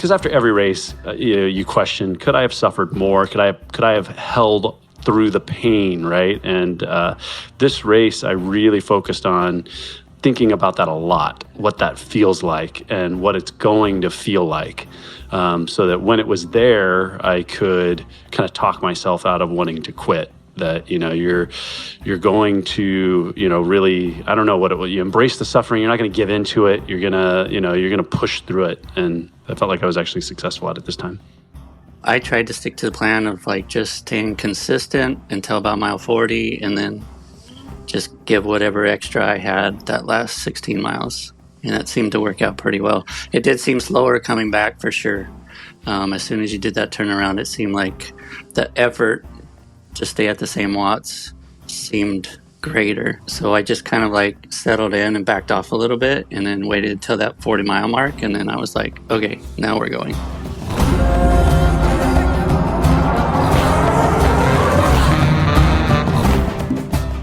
because after every race, you question, could I have suffered more? Could I have held through the pain, right? And this race, I really focused on thinking about that a lot, what that feels like and what it's going to feel like, so that when it was there, I could kind of talk myself out of wanting to quit. That, you're going to, really, I don't know what it was, you embrace the suffering, you're not going to give into it, you're going to push through it. And I felt like I was actually successful at it this time. I tried to stick to the plan of just staying consistent until about mile 40 and then just give whatever extra I had that last 16 miles. And that seemed to work out pretty well. It did seem slower coming back for sure. As soon as you did that turnaround, it seemed like the effort to stay at the same watts seemed greater. So I just kind of settled in and backed off a little bit and then waited until that 40-mile mark. And then I was like, okay, now we're going.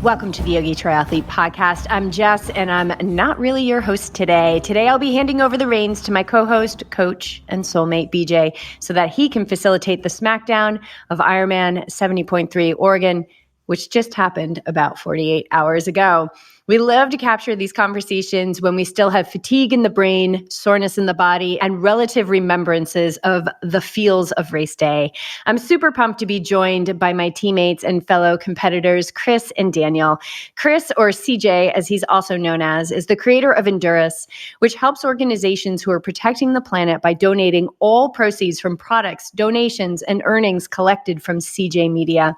Welcome to the Yogi Triathlete podcast. I'm Jess, and I'm not really your host today. Today, I'll be handing over the reins to my co-host, coach, and soulmate, BJ, so that he can facilitate the Smackdown of Ironman 70.3 Oregon, which just happened about 48 hours ago. We love to capture these conversations when we still have fatigue in the brain, soreness in the body, and relative remembrances of the feels of race day. I'm super pumped to be joined by my teammates and fellow competitors, Chris and Daniel. Chris, or CJ, as he's also known as, is the creator of Endurus, which helps organizations who are protecting the planet by donating all proceeds from products, donations, and earnings collected from CJ Media.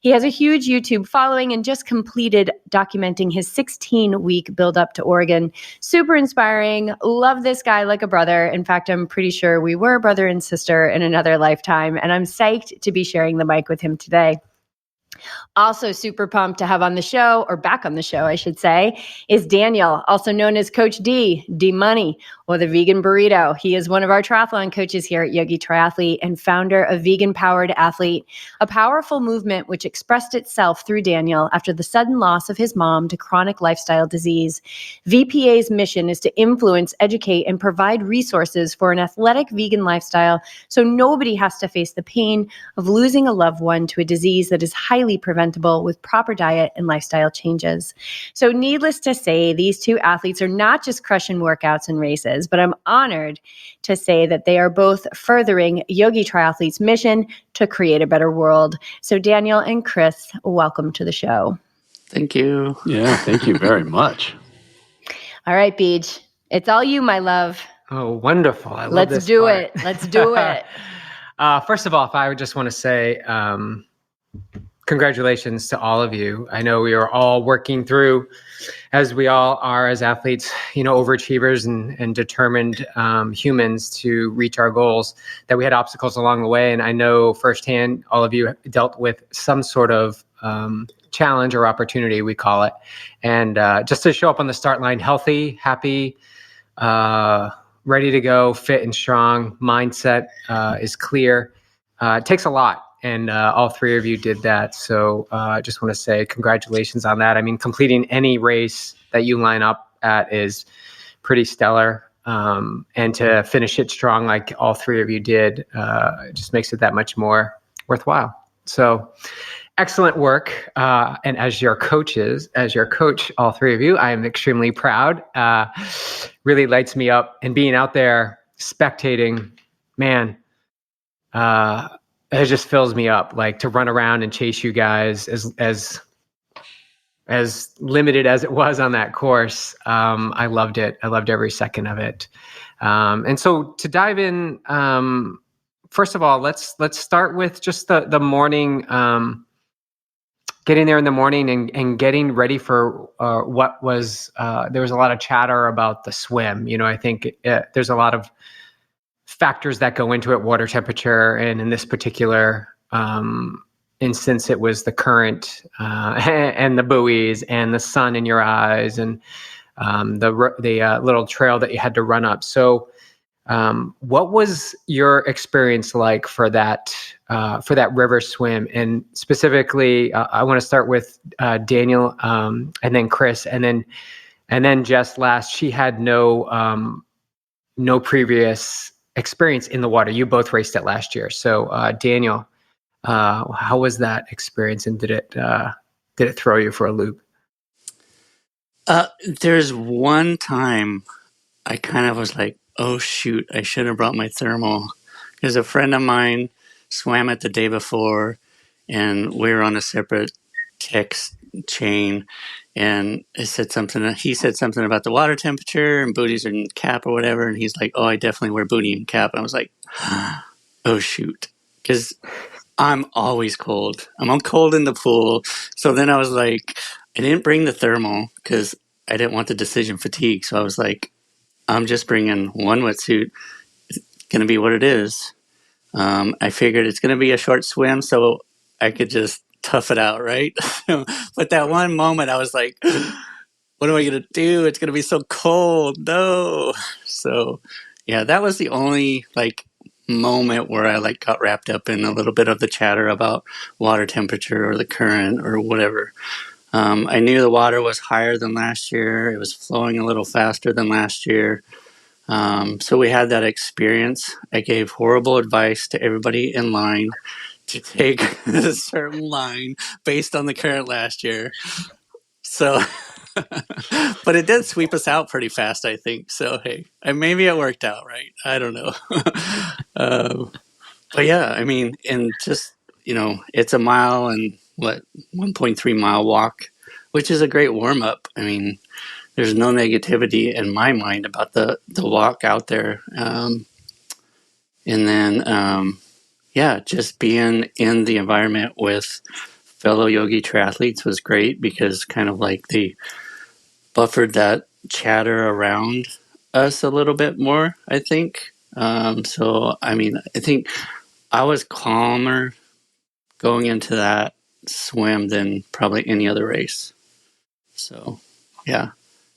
He has a huge YouTube following and just completed documenting his 16-week build up to Oregon. Super inspiring. Love this guy like a brother. In fact, I'm pretty sure we were brother and sister in another lifetime, and I'm psyched to be sharing the mic with him today. Also super pumped to have on the show, or back on the show, I should say, is Daniel, also known as Coach D Money, or the Vegan Burrito. He is one of our triathlon coaches here at Yogi Triathlete and founder of Vegan Powered Athlete, a powerful movement which expressed itself through Daniel after the sudden loss of his mom to chronic lifestyle disease. VPA's mission is to influence, educate, and provide resources for an athletic vegan lifestyle so nobody has to face the pain of losing a loved one to a disease that is highly preventable with proper diet and lifestyle changes. So needless to say, these two athletes are not just crushing workouts and races, but I'm honored to say that they are both furthering Yogi Triathlete's mission to create a better world. So Daniel and Chris, welcome to the show. Thank you. Yeah, thank you very much. All right, Beach, it's all you, my love. Oh, wonderful. I love this part. Let's do it. First of all, I would just want to say congratulations to all of you. I know we are all working through, as we all are as athletes, overachievers and determined humans to reach our goals, that we had obstacles along the way. And I know firsthand, all of you dealt with some sort of challenge or opportunity, we call it. And just to show up on the start line healthy, happy, ready to go, fit and strong, mindset is clear. It takes a lot. And all three of you did that. So I just want to say congratulations on that. I mean, completing any race that you line up at is pretty stellar. And to finish it strong like all three of you did just makes it that much more worthwhile. So excellent work. And as your coach, all three of you, I am extremely proud. Really lights me up. And being out there spectating, man, it just fills me up, like to run around and chase you guys as limited as it was on that course. I loved it. I loved every second of it. And so to dive in, first of all, let's start with just the morning, getting there in the morning and getting ready for what was, there was a lot of chatter about the swim. I think there's a lot of factors that go into it, water temperature, and in this particular instance, it was the current and the buoys and the sun in your eyes and the little trail that you had to run up. So what was your experience like for that river swim? And specifically, I want to start with Daniel and then Chris and then Jess last. She had no previous experience in the water. You both raced it last year. So Daniel, how was that experience, and did it throw you for a loop? There's one time I kind of was like, oh shoot, I should have brought my thermal. Because a friend of mine swam it the day before, and we were on a separate text chain, and he said something about the water temperature and booties and cap or whatever, and he's like, oh, I definitely wear booty and cap. And I was like, oh shoot, because I'm always cold. I'm cold in the pool. So then I was like, I didn't bring the thermal because I didn't want the decision fatigue. So I was like, I'm just bringing one wetsuit. It's going to be what it is. I figured it's going to be a short swim, so I could just tough it out, right? But that one moment, I was like, what am I going to do? It's going to be so cold. No. So, yeah, that was the only, moment where I, got wrapped up in a little bit of the chatter about water temperature or the current or whatever. I knew the water was higher than last year. It was flowing a little faster than last year. So we had that experience. I gave horrible advice to everybody in line to take a certain line based on the current last year. So, but it did sweep us out pretty fast, I think. So, hey, maybe it worked out, right? I don't know. But yeah, I mean, and just, it's a mile and 1.3 mile walk, which is a great warm up. I mean, there's no negativity in my mind about the walk out there. And then, just being in the environment with fellow yogi triathletes was great because kind of they buffered that chatter around us a little bit more, I think. So, I mean, I think I was calmer going into that swim than probably any other race. So, yeah,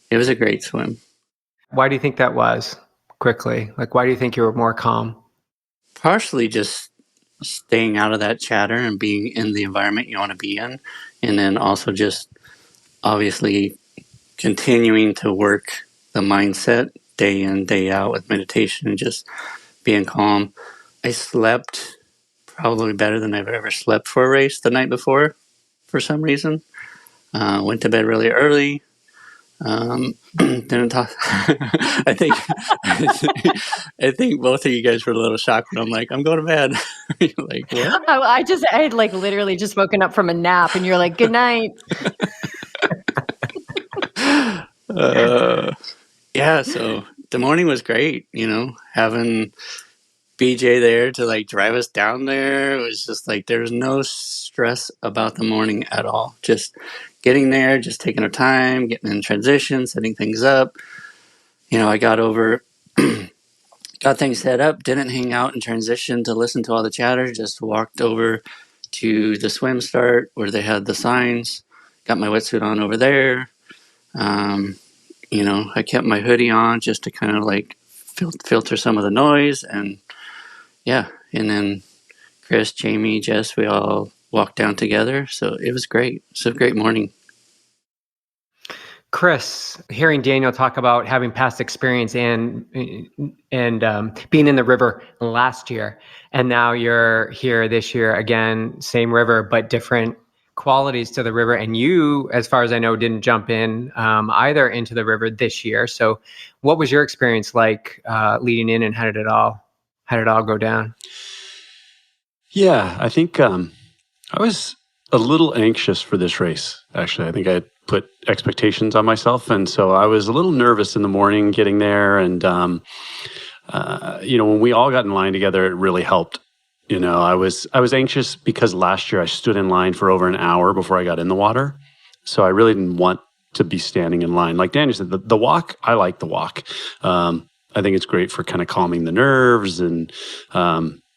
it was a great swim. Why do you think that was, quickly? Why do you think you were more calm? Partially just staying out of that chatter and being in the environment you want to be in. And then also just obviously continuing to work the mindset day in, day out with meditation and just being calm. I slept probably better than I've ever slept for a race the night before for some reason. Went to bed really early. Didn't talk. I think both of you guys were a little shocked when I'm like, I'm going to bed. You're like, what? I had literally just woken up from a nap, and you're like, good night. Yeah. So the morning was great. Having BJ there to drive us down there. It was just there's no stress about the morning at all. Just getting there, just taking our time, getting in transition, setting things up. I got things set up, didn't hang out in transition to listen to all the chatter, just walked over to the swim start where they had the signs, got my wetsuit on over there. I kept my hoodie on just to kind of filter some of the noise, and then Chris, Jamie, Jess, we all walked down together. So it was great. It's a great morning. Chris, hearing Daniel talk about having past experience and being in the river last year, and now you're here this year again, same river, but different qualities to the river. And you, as far as I know, didn't jump in either into the river this year. So what was your experience like leading in, and how did it all go down? Yeah, I think I was a little anxious for this race, actually. I think I put expectations on myself. And so I was a little nervous in the morning getting there. And, when we all got in line together, it really helped. I was anxious because last year I stood in line for over an hour before I got in the water. So I really didn't want to be standing in line. Like Daniel said, the walk, I like the walk. I think it's great for kind of calming the nerves and,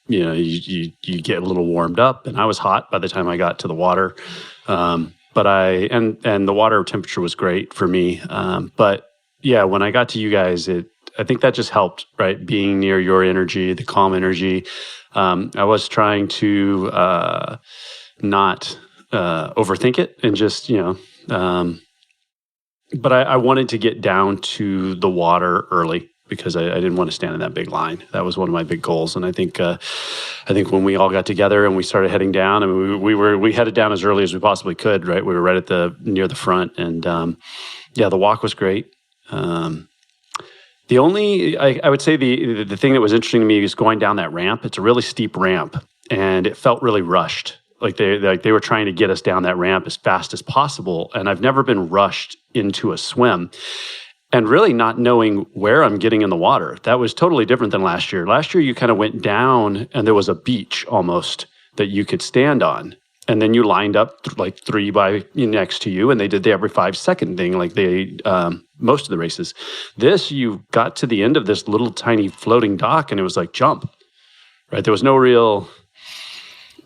you get a little warmed up, and I was hot by the time I got to the water. But and the water temperature was great for me. But yeah, when I got to you guys, I think that just helped, right? Being near your energy, the calm energy. I was trying to not overthink it and just, but I wanted to get down to the water early because I didn't want to stand in that big line. That was one of my big goals. And I think when we all got together and we started heading down, I mean, we headed down as early as we possibly could, right? We were right at near the front, and the walk was great. The only, I would say the thing that was interesting to me is going down that ramp. It's a really steep ramp, and it felt really rushed. Like they were trying to get us down that ramp as fast as possible. And I've never been rushed into a swim, and really not knowing where I'm getting in the water. That was totally different than last year. Last year, you kind of went down and there was a beach almost that you could stand on. And then you lined up like three by next to you, and they did the every 5-second thing like they most of the races. This, you got to the end of this little tiny floating dock, and it was like jump, right? There was no real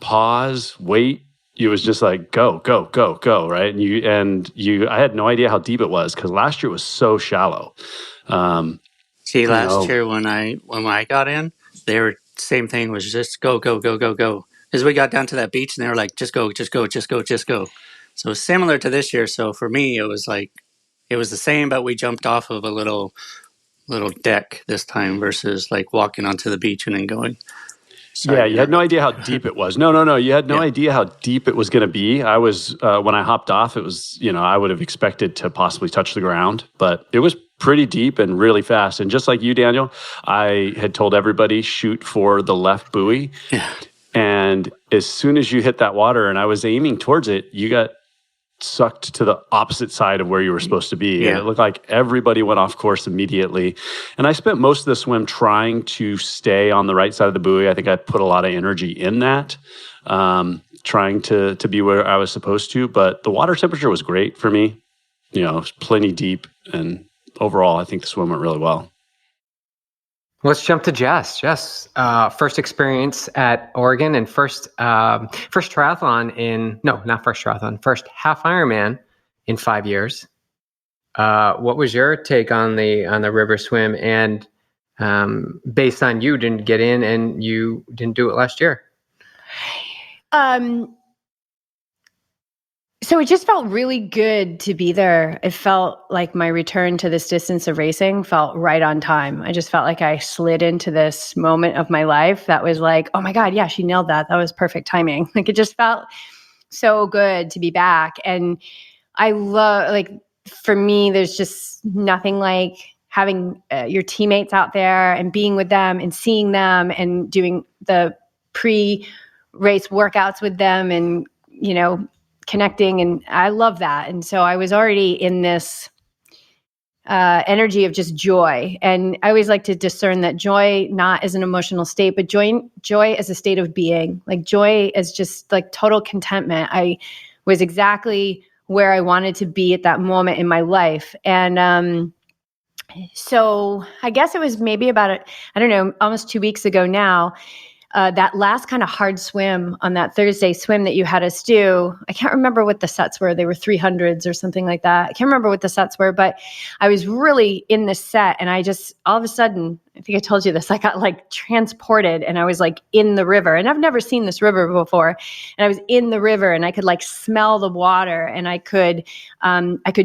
pause, wait. It was just like go, go, go, go, right? And you, I had no idea how deep it was because last year was so shallow. Last year when I got in, they were same thing, was just go, go, go, go, go. As we got down to that beach, and they were like, just go, just go, just go, just go. So similar to this year. So for me, it was like, it was the same, but we jumped off of a little deck this time versus like walking onto the beach and then going. Sorry, you had no idea how deep it was. No. You had no idea how deep it was going to be. I was, when I hopped off, it was, I would have expected to possibly touch the ground, but it was pretty deep and really fast. And just like you, Daniel, I had told everybody, shoot for the left buoy. Yeah. And as soon as you hit that water and I was aiming towards it, you got sucked to the opposite side of where you were supposed to be. Yeah. And it looked like everybody went off course immediately. And I spent most of the swim trying to stay on the right side of the buoy. I think I put a lot of energy in that, trying to be where I was supposed to. But the water temperature was great for me. It was plenty deep. And overall, I think the swim went really well. Let's jump to Jess. Jess, first experience at Oregon and first triathlon first half Ironman in 5 years. What was your take on the river swim? And based on you didn't get in and you didn't do it last year. So it just felt really good to be there. It felt like my return to this distance of racing felt right on time. I just felt like I slid into this moment of my life that was like, oh my God, yeah, she nailed that. That was perfect timing. Like it just felt so good to be back. And I love, like, for me, there's just nothing like having your teammates out there and being with them and seeing them and doing the pre-race workouts with them and, connecting. And I love that. And so I was already in this energy of just joy. And I always like to discern that joy not as an emotional state, but joy as a state of being. Like joy as just like total contentment. I was exactly where I wanted to be at that moment in my life. And so I guess it was maybe about, almost 2 weeks ago now, that last kind of hard swim on that Thursday swim that you had us do. I can't remember what the sets were. They were 300s or something like that. I can't remember what the sets were, but I was really in the set, and I just, all of a sudden, I think I told you this, I got like transported, and I was like in the river, and I've never seen this river before. And I was in the river, and I could like smell the water, and I could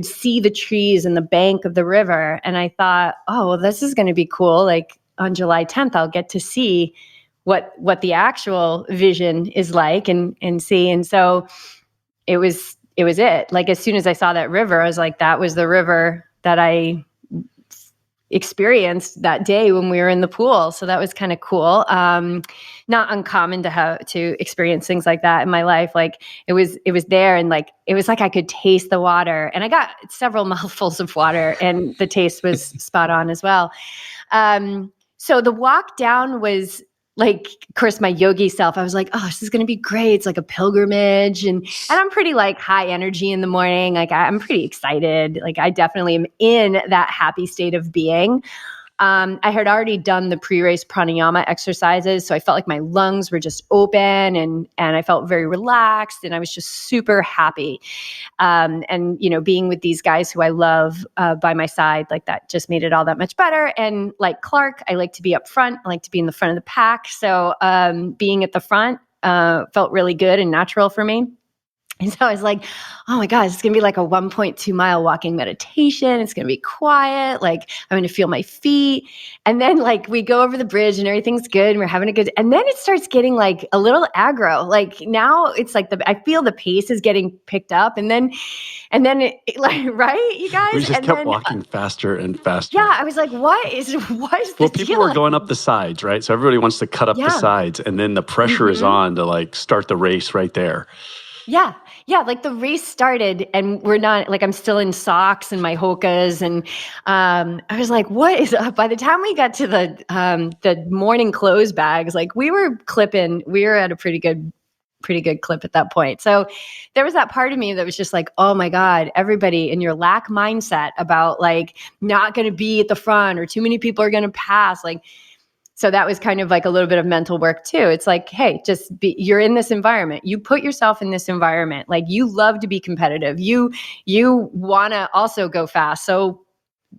see the trees and the bank of the river. And I thought, oh, well, this is going to be cool. Like on July 10th, I'll get to see what the actual vision is like and see. And so it was it. Like as soon as I saw that river, I was like, that was the river that I experienced that day when we were in the pool. So that was kind of cool. Not uncommon to experience things like that in my life. Like it was there, and like it was like I could taste the water, and I got several mouthfuls of water, and the taste was spot on as well. So the walk down was like, of course, my yogi self, I was like, oh, this is going to be great. It's like a pilgrimage. And I'm pretty like high energy in the morning. Like I'm pretty excited. Like I definitely am in that happy state of being. I had already done the pre-race pranayama exercises. So I felt like my lungs were just open and I felt very relaxed, and I was just super happy. And, being with these guys who I love by my side, like that just made it all that much better. And like Clark, I like to be up front. I like to be in the front of the pack. So being at the front felt really good and natural for me. And so I was like, oh my God, it's going to be like a 1.2 mile walking meditation. It's going to be quiet. Like I'm going to feel my feet. And then like we go over the bridge and everything's good and we're having a good, and then it starts getting like a little aggro. Like now it's like I feel the pace is getting picked up and then it, like, right, you guys? We just and kept then, walking faster and faster. Yeah, I was like, what is Well, the people deal? were going up the sides, right? So everybody wants to cut up the sides, and then the pressure is on to like start the race right there. Yeah. Yeah. Like the race started and we're not like, I'm still in socks and my Hokas. And I was like, what is up? By the time we got to the morning clothes bags, like we were at a pretty good clip at that point. So there was that part of me that was just like, oh my God, everybody in your lack mindset about like not going to be at the front or too many people are going to pass. Like, so that was kind of like a little bit of mental work too. It's like, hey, you're in this environment. You put yourself in this environment. Like you love to be competitive. You want to also go fast. So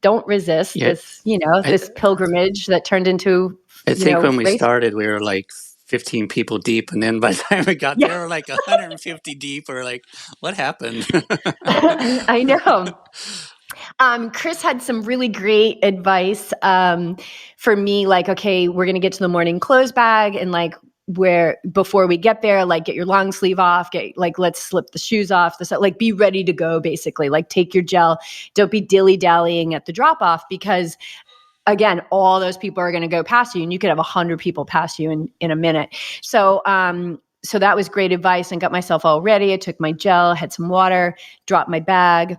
don't resist this, this pilgrimage that turned into, I think when we started, we were like 15 people deep. And then by the time we got there, we're like 150 deep. We're like, what happened? I know. Chris had some really great advice for me, like, okay, we're going to get to the morning clothes bag and like before we get there, like get your long sleeve off, let's slip the shoes off, like be ready to go basically, like take your gel. Don't be dilly-dallying at the drop off because again, all those people are going to go past you and you could have 100 people pass you in a minute. So that was great advice and got myself all ready. I took my gel, had some water, dropped my bag.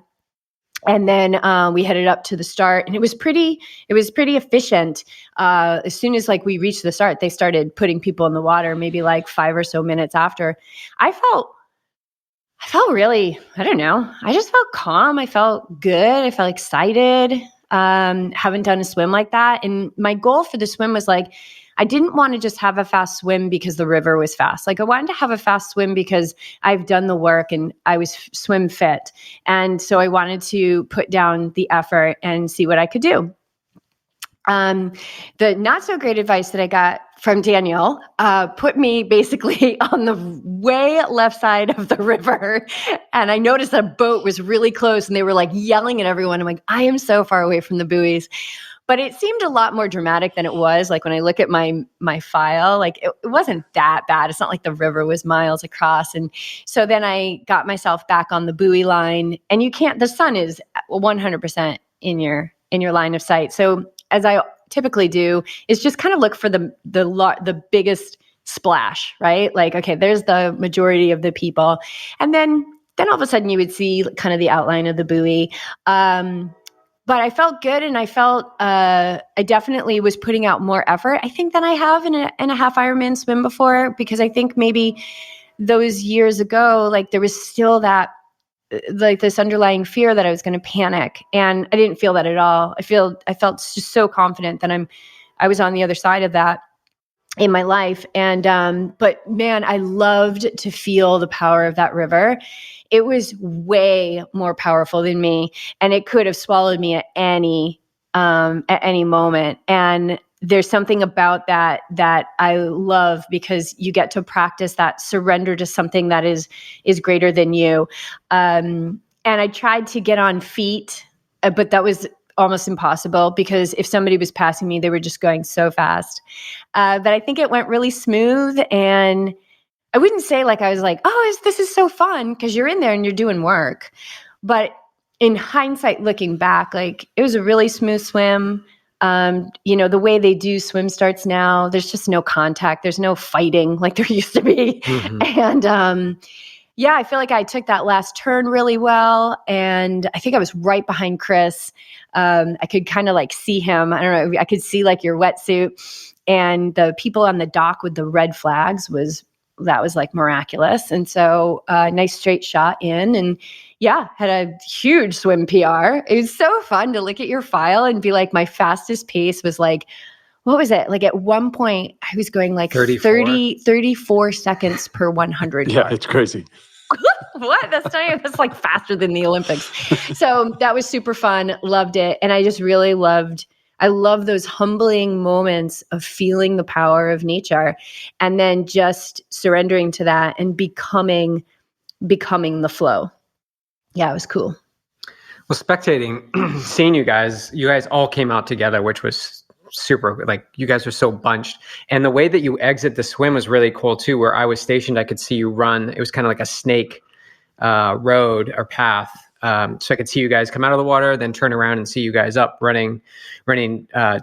And then we headed up to the start and it was pretty efficient. As soon as like we reached the start, they started putting people in the water, maybe like 5 or so minutes after. I felt really, I don't know. I just felt calm. I felt good. I felt excited. Haven't done a swim like that. And my goal for the swim was like, I didn't want to just have a fast swim because the river was fast. Like I wanted to have a fast swim because I've done the work and I was swim fit. And so I wanted to put down the effort and see what I could do. The not so great advice that I got from Daniel put me basically on the way left side of the river. And I noticed that a boat was really close and they were like yelling at everyone. I'm like, I am so far away from the buoys. But it seemed a lot more dramatic than it was. Like when I look at my file, like it wasn't that bad. It's not like the river was miles across. And so then I got myself back on the buoy line and the sun is 100% in your line of sight. So as I typically do is just kind of look for the biggest splash, right? Like, okay, there's the majority of the people. And then all of a sudden you would see kind of the outline of the buoy. But I felt good and I felt I definitely was putting out more effort, I think, than I have in a half Ironman swim before, because I think maybe those years ago, like there was still that like this underlying fear that I was going to panic. And I didn't feel that at all. I felt just so confident that I was on the other side of that in my life. And, but man, I loved to feel the power of that river. It was way more powerful than me and it could have swallowed me at any moment. And there's something about that I love because you get to practice that surrender to something that is greater than you. And I tried to get on feet, but that was almost impossible because if somebody was passing me, they were just going so fast. But I think it went really smooth, and I wouldn't say like I was like, oh, this is so fun, because you're in there and you're doing work. But in hindsight, looking back, like it was a really smooth swim. The way they do swim starts now, there's just no contact. There's no fighting like there used to be. Mm-hmm. And I feel like I took that last turn really well. And I think I was right behind Chris. I could kind of like see him. I don't know. I could see like your wetsuit, and the people on the dock with the red flags was like miraculous. And so nice straight shot in, and had a huge swim PR. It was so fun to look at your file and be like, my fastest pace was like, what was it? Like at one point I was going like 34 seconds per 100. Yeah, it's crazy. What? That's like faster than the Olympics. So that was super fun. Loved it. And I just really I love those humbling moments of feeling the power of nature and then just surrendering to that and becoming becoming the flow. Yeah, it was cool. Well, spectating, seeing you guys all came out together, which was super, like you guys were so bunched. And the way that you exit the swim was really cool too, where I was stationed, I could see you run. It was kind of like a snake road or path. So I could see you guys come out of the water, then turn around and see you guys up running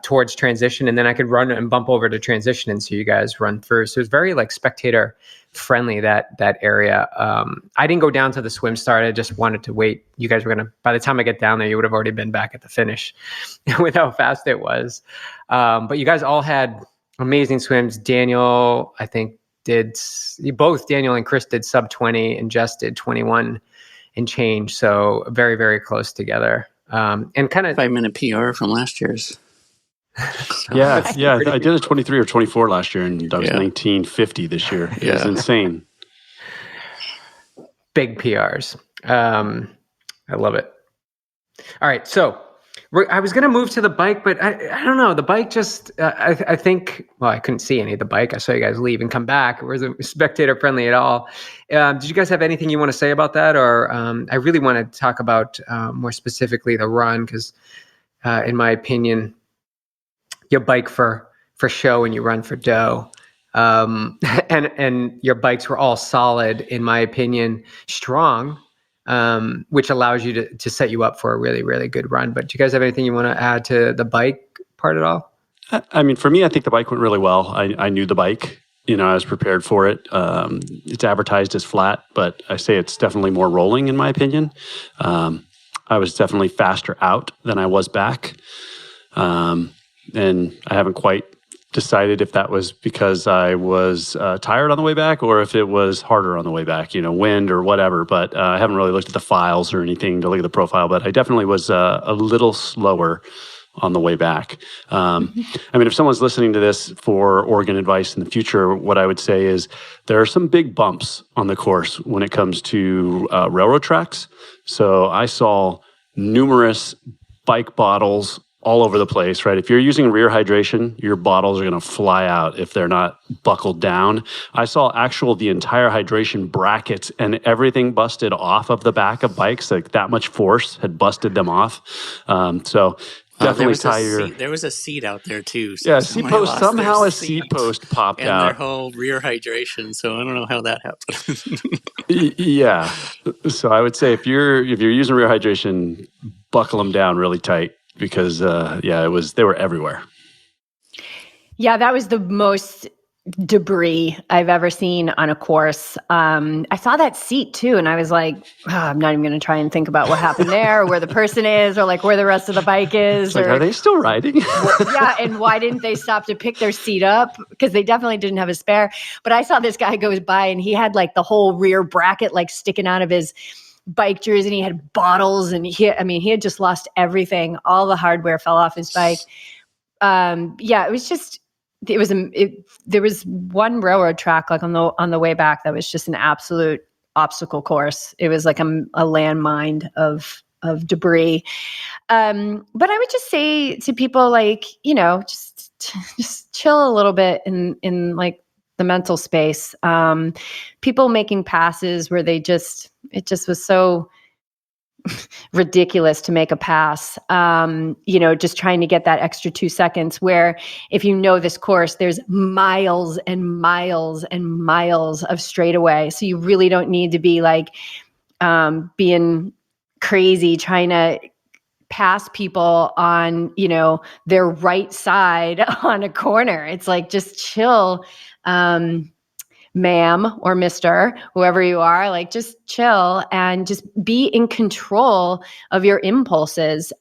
towards transition. And then I could run and bump over to transition and see you guys run through. So it was very like spectator friendly, that area. I didn't go down to the swim start. I just wanted to wait. You guys were by the time I get down there, you would have already been back at the finish with how fast it was. But you guys all had amazing swims. Daniel, I think Daniel and Chris did sub 20 and Jess did 21 and change. So very, very close together. And kind of 5-minute PR from last year's. Yeah. I did a 23 or 24 last year, and I was 1950 this year. It was insane. Big PRs. I love it. All right. So I was going to move to the bike, but I don't know. The bike just, I think, well, I couldn't see any of the bike. I saw you guys leave and come back. It wasn't spectator friendly at all. Did you guys have anything you want to say about that? Or I really want to talk about more specifically the run, because in my opinion, you bike for show and you run for dough. And your bikes were all solid, in my opinion, strong, which allows you to set you up for a really, really good run. But do you guys have anything you want to add to the bike part at all? I mean, for me, I think the bike went really well. I knew the bike. I was prepared for it. It's advertised as flat, but I say it's definitely more rolling, in my opinion. I was definitely faster out than I was back. And I haven't quite decided if that was because I was tired on the way back or if it was harder on the way back, wind or whatever. But I haven't really looked at the files or anything to look at the profile, but I definitely was a little slower on the way back. I mean, if someone's listening to this for Oregon advice in the future, what I would say is there are some big bumps on the course when it comes to railroad tracks. So I saw numerous bike bottles all over the place, right? If you're using rear hydration, your bottles are going to fly out if they're not buckled down. I saw the entire hydration brackets and everything busted off of the back of bikes. Like that much force had busted them off. So definitely there was a seat out there too. So yeah, seat post. Somehow a seat post popped out. And their whole rear hydration. So I don't know how that happened. Yeah. So I would say if you're using rear hydration, buckle them down really tight. Because they were everywhere. Yeah, that was the most debris I've ever seen on a course. I saw that seat too, and I was like, I'm not even going to try and think about what happened there, or where the person is, or like where the rest of the bike is. Are they still riding? Yeah, and why didn't they stop to pick their seat up? Because they definitely didn't have a spare. But I saw this guy goes by, and he had like the whole rear bracket like sticking out of his bike jersey, and he had bottles, and he had just lost everything. All the hardware fell off his bike. It was just, there was one railroad track like on the way back that was just an absolute obstacle course. It was like a landmine of debris. But I would just say to people, like, just chill a little bit in like the mental space. People making passes where it just was so ridiculous to make a pass, just trying to get that extra 2 seconds, where if this course, there's miles and miles and miles of straightaway. So you really don't need to be like being crazy trying to pass people on, their right side on a corner. It's like, just chill, ma'am or mister, whoever you are, like just chill and just be in control of your impulses,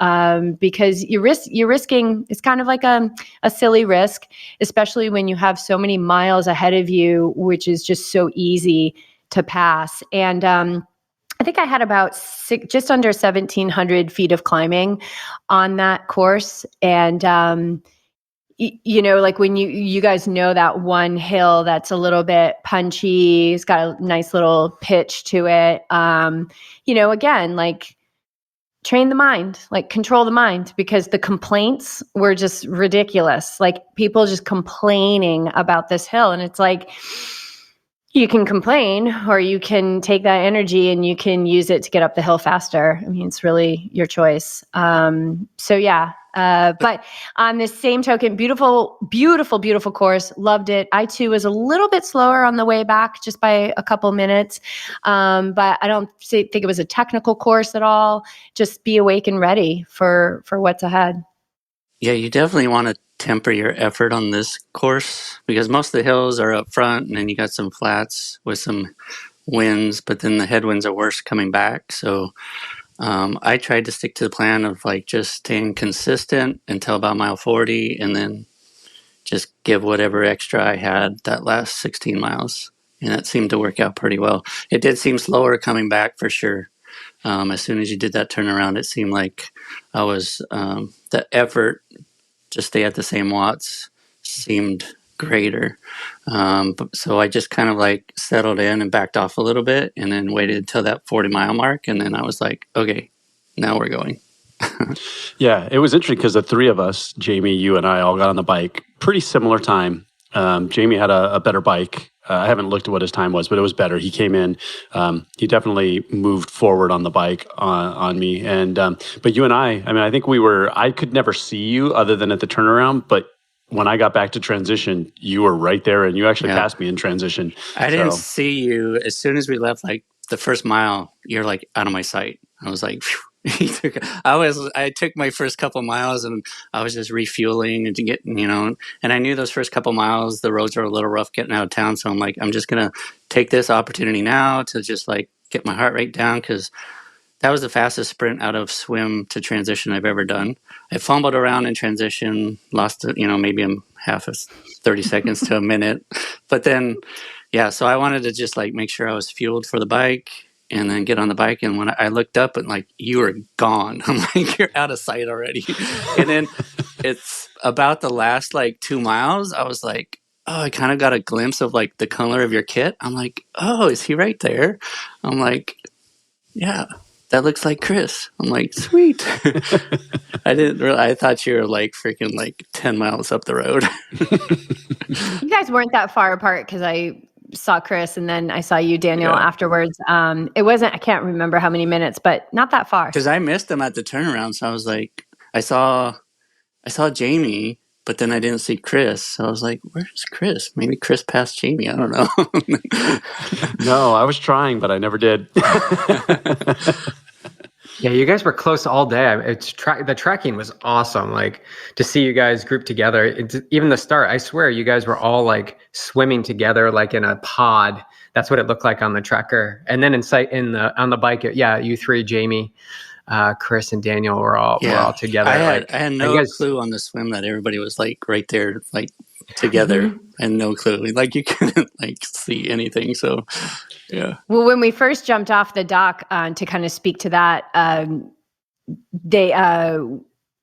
because you're risking, it's kind of like a silly risk, especially when you have so many miles ahead of you, which is just so easy to pass. And I think I had about just under 1,700 feet of climbing on that course. And like when you guys know that one hill that's a little bit punchy, it's got a nice little pitch to it. Again, like train the mind, like control the mind, because the complaints were just ridiculous. Like people just complaining about this hill. And it's like, You can complain, or you can take that energy and you can use it to get up the hill faster. I mean, it's really your choice. But on this same token, beautiful, beautiful, beautiful course. Loved it. I too was a little bit slower on the way back, just by a couple minutes. But I don't think it was a technical course at all. Just be awake and ready for what's ahead. Yeah, you definitely want to temper your effort on this course because most of the hills are up front and then you got some flats with some winds, but then the headwinds are worse coming back. So I tried to stick to the plan of like just staying consistent until about mile 40 and then just give whatever extra I had that last 16 miles. And that seemed to work out pretty well. It did seem slower coming back for sure. As soon as you did that turnaround, it seemed like I was the effort to stay at the same watts seemed greater. So I just kind of like settled in and backed off a little bit and then waited until that 40-mile mark. And then I was like, okay, now we're going. Yeah, it was interesting because the three of us, Jamie, you and I, all got on the bike pretty similar time. Jamie had a better bike. I haven't looked at what his time was, but it was better. He came in. He definitely moved forward on the bike on me. And but you and I mean, I think I could never see you other than at the turnaround. But when I got back to transition, you were right there, and you actually passed me in transition. I didn't see you as soon as we left. Like the first mile, you're like out of my sight. I was like. I took my first couple miles and I was just refueling and to get, and I knew those first couple miles, the roads are a little rough getting out of town. So I'm like, I'm just going to take this opportunity now to just like get my heart rate down. Cause that was the fastest sprint out of swim to transition I've ever done. I fumbled around in transition, lost, maybe I'm half of 30 seconds to a minute, but then, so I wanted to just like make sure I was fueled for the bike. And then get on the bike. And when I looked up and like, you were gone. I'm like, you're out of sight already. And then it's about the last like 2 miles. I was like, oh, I kind of got a glimpse of like the color of your kit. I'm like, oh, is he right there? I'm like, yeah, that looks like Chris. I'm like, sweet. I thought you were like freaking like 10 miles up the road. You guys weren't that far apart because I saw Chris and then I saw you, Daniel, afterwards. It wasn't, I can't remember how many minutes, but not that far. Because I missed them at the turnaround. So I was like, I saw Jamie, but then I didn't see Chris. So I was like, where's Chris? Maybe Chris passed Jamie. I don't know. No, I was trying, but I never did. Yeah, you guys were close all day. The tracking was awesome. Like to see you guys grouped together. Even the start, I swear, you guys were all like swimming together, like in a pod. That's what it looked like on the tracker. And then on the bike, you three, Jamie, Chris, and Daniel were all together. I had no clue on the swim that everybody was like right there, like together, and no clue. Like you couldn't like see anything. So. Yeah. Well, when we first jumped off the dock, to kind of speak to that, I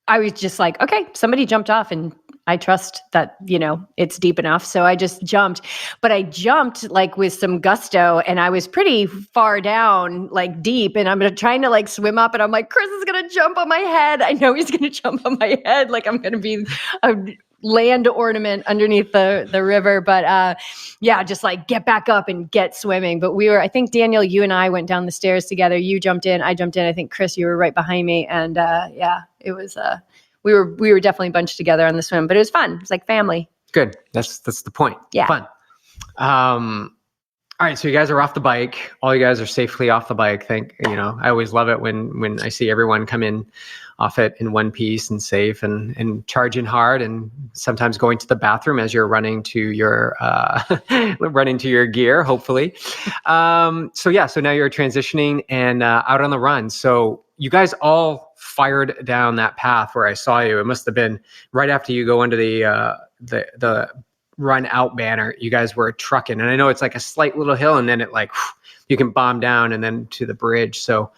was just like, okay, somebody jumped off and I trust that, it's deep enough. So I just jumped, but I jumped like with some gusto and I was pretty far down, like deep, and I'm trying to like swim up and I'm like, Chris is going to jump on my head. I know he's going to jump on my head. Like I'm going to be a land ornament underneath the river, but just like get back up and get swimming. But I think Daniel, you and I went down the stairs together. You jumped in, I jumped in. I think Chris, you were right behind me, and it was we were definitely bunched together on the swim, but it was fun. It was like family. Good. That's the point. Yeah. Fun. All right, so you guys are off the bike. All you guys are safely off the bike. I always love it when I see everyone come in off it in one piece and safe and charging hard, and sometimes going to the bathroom as you're running to your gear, hopefully. So now you're transitioning and out on the run. So you guys all fired down that path where I saw you. It must have been right after you go into the run out banner. You guys were trucking, and I know it's like a slight little hill, and then it like you can bomb down and then to the bridge. So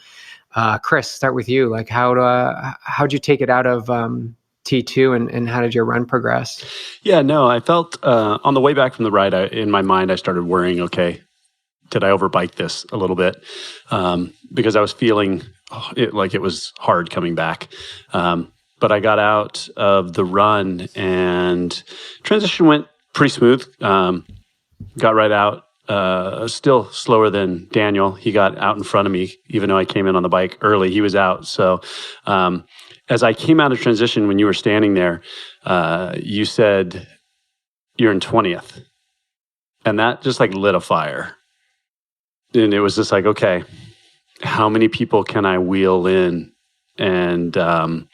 Chris, start with you. Like how'd you take it out of T2 and how did your run progress? Yeah, no, I felt on the way back from the ride, in my mind, I started worrying, okay, did I overbike this a little bit? Because I was feeling like it was hard coming back. But I got out of the run and transition went pretty smooth. Got right out. still slower than Daniel. He got out in front of me, even though I came in on the bike early. He was out. So as I came out of transition, when you were standing there, you said you're in 20th. And that just like lit a fire. And it was just like, okay, how many people can I wheel in? And for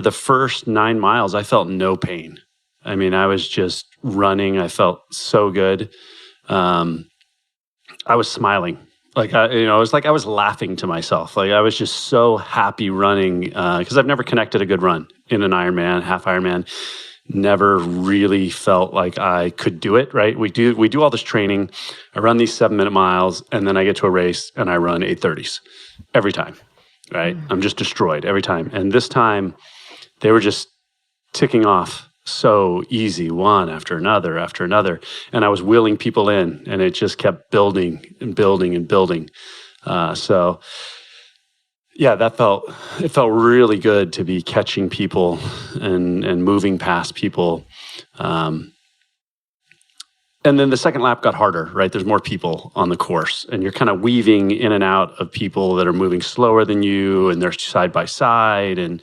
the first 9 miles, I felt no pain. I mean, I was just running. I felt so good. I was smiling. Like, it was like I was laughing to myself. Like, I was just so happy running because I've never connected a good run in an Ironman, half Ironman. Never really felt like I could do it, right? We do all this training. I run these 7-minute miles, and then I get to a race, and I run 8:30s every time, right? I'm just destroyed every time. And this time, they were just ticking off so easy, one after another. And I was wheeling people in, and it just kept building and building and building. It felt really good to be catching people and moving past people. And then the second lap got harder, right? There's more people on the course, and you're kind of weaving in and out of people that are moving slower than you, and they're side by side. And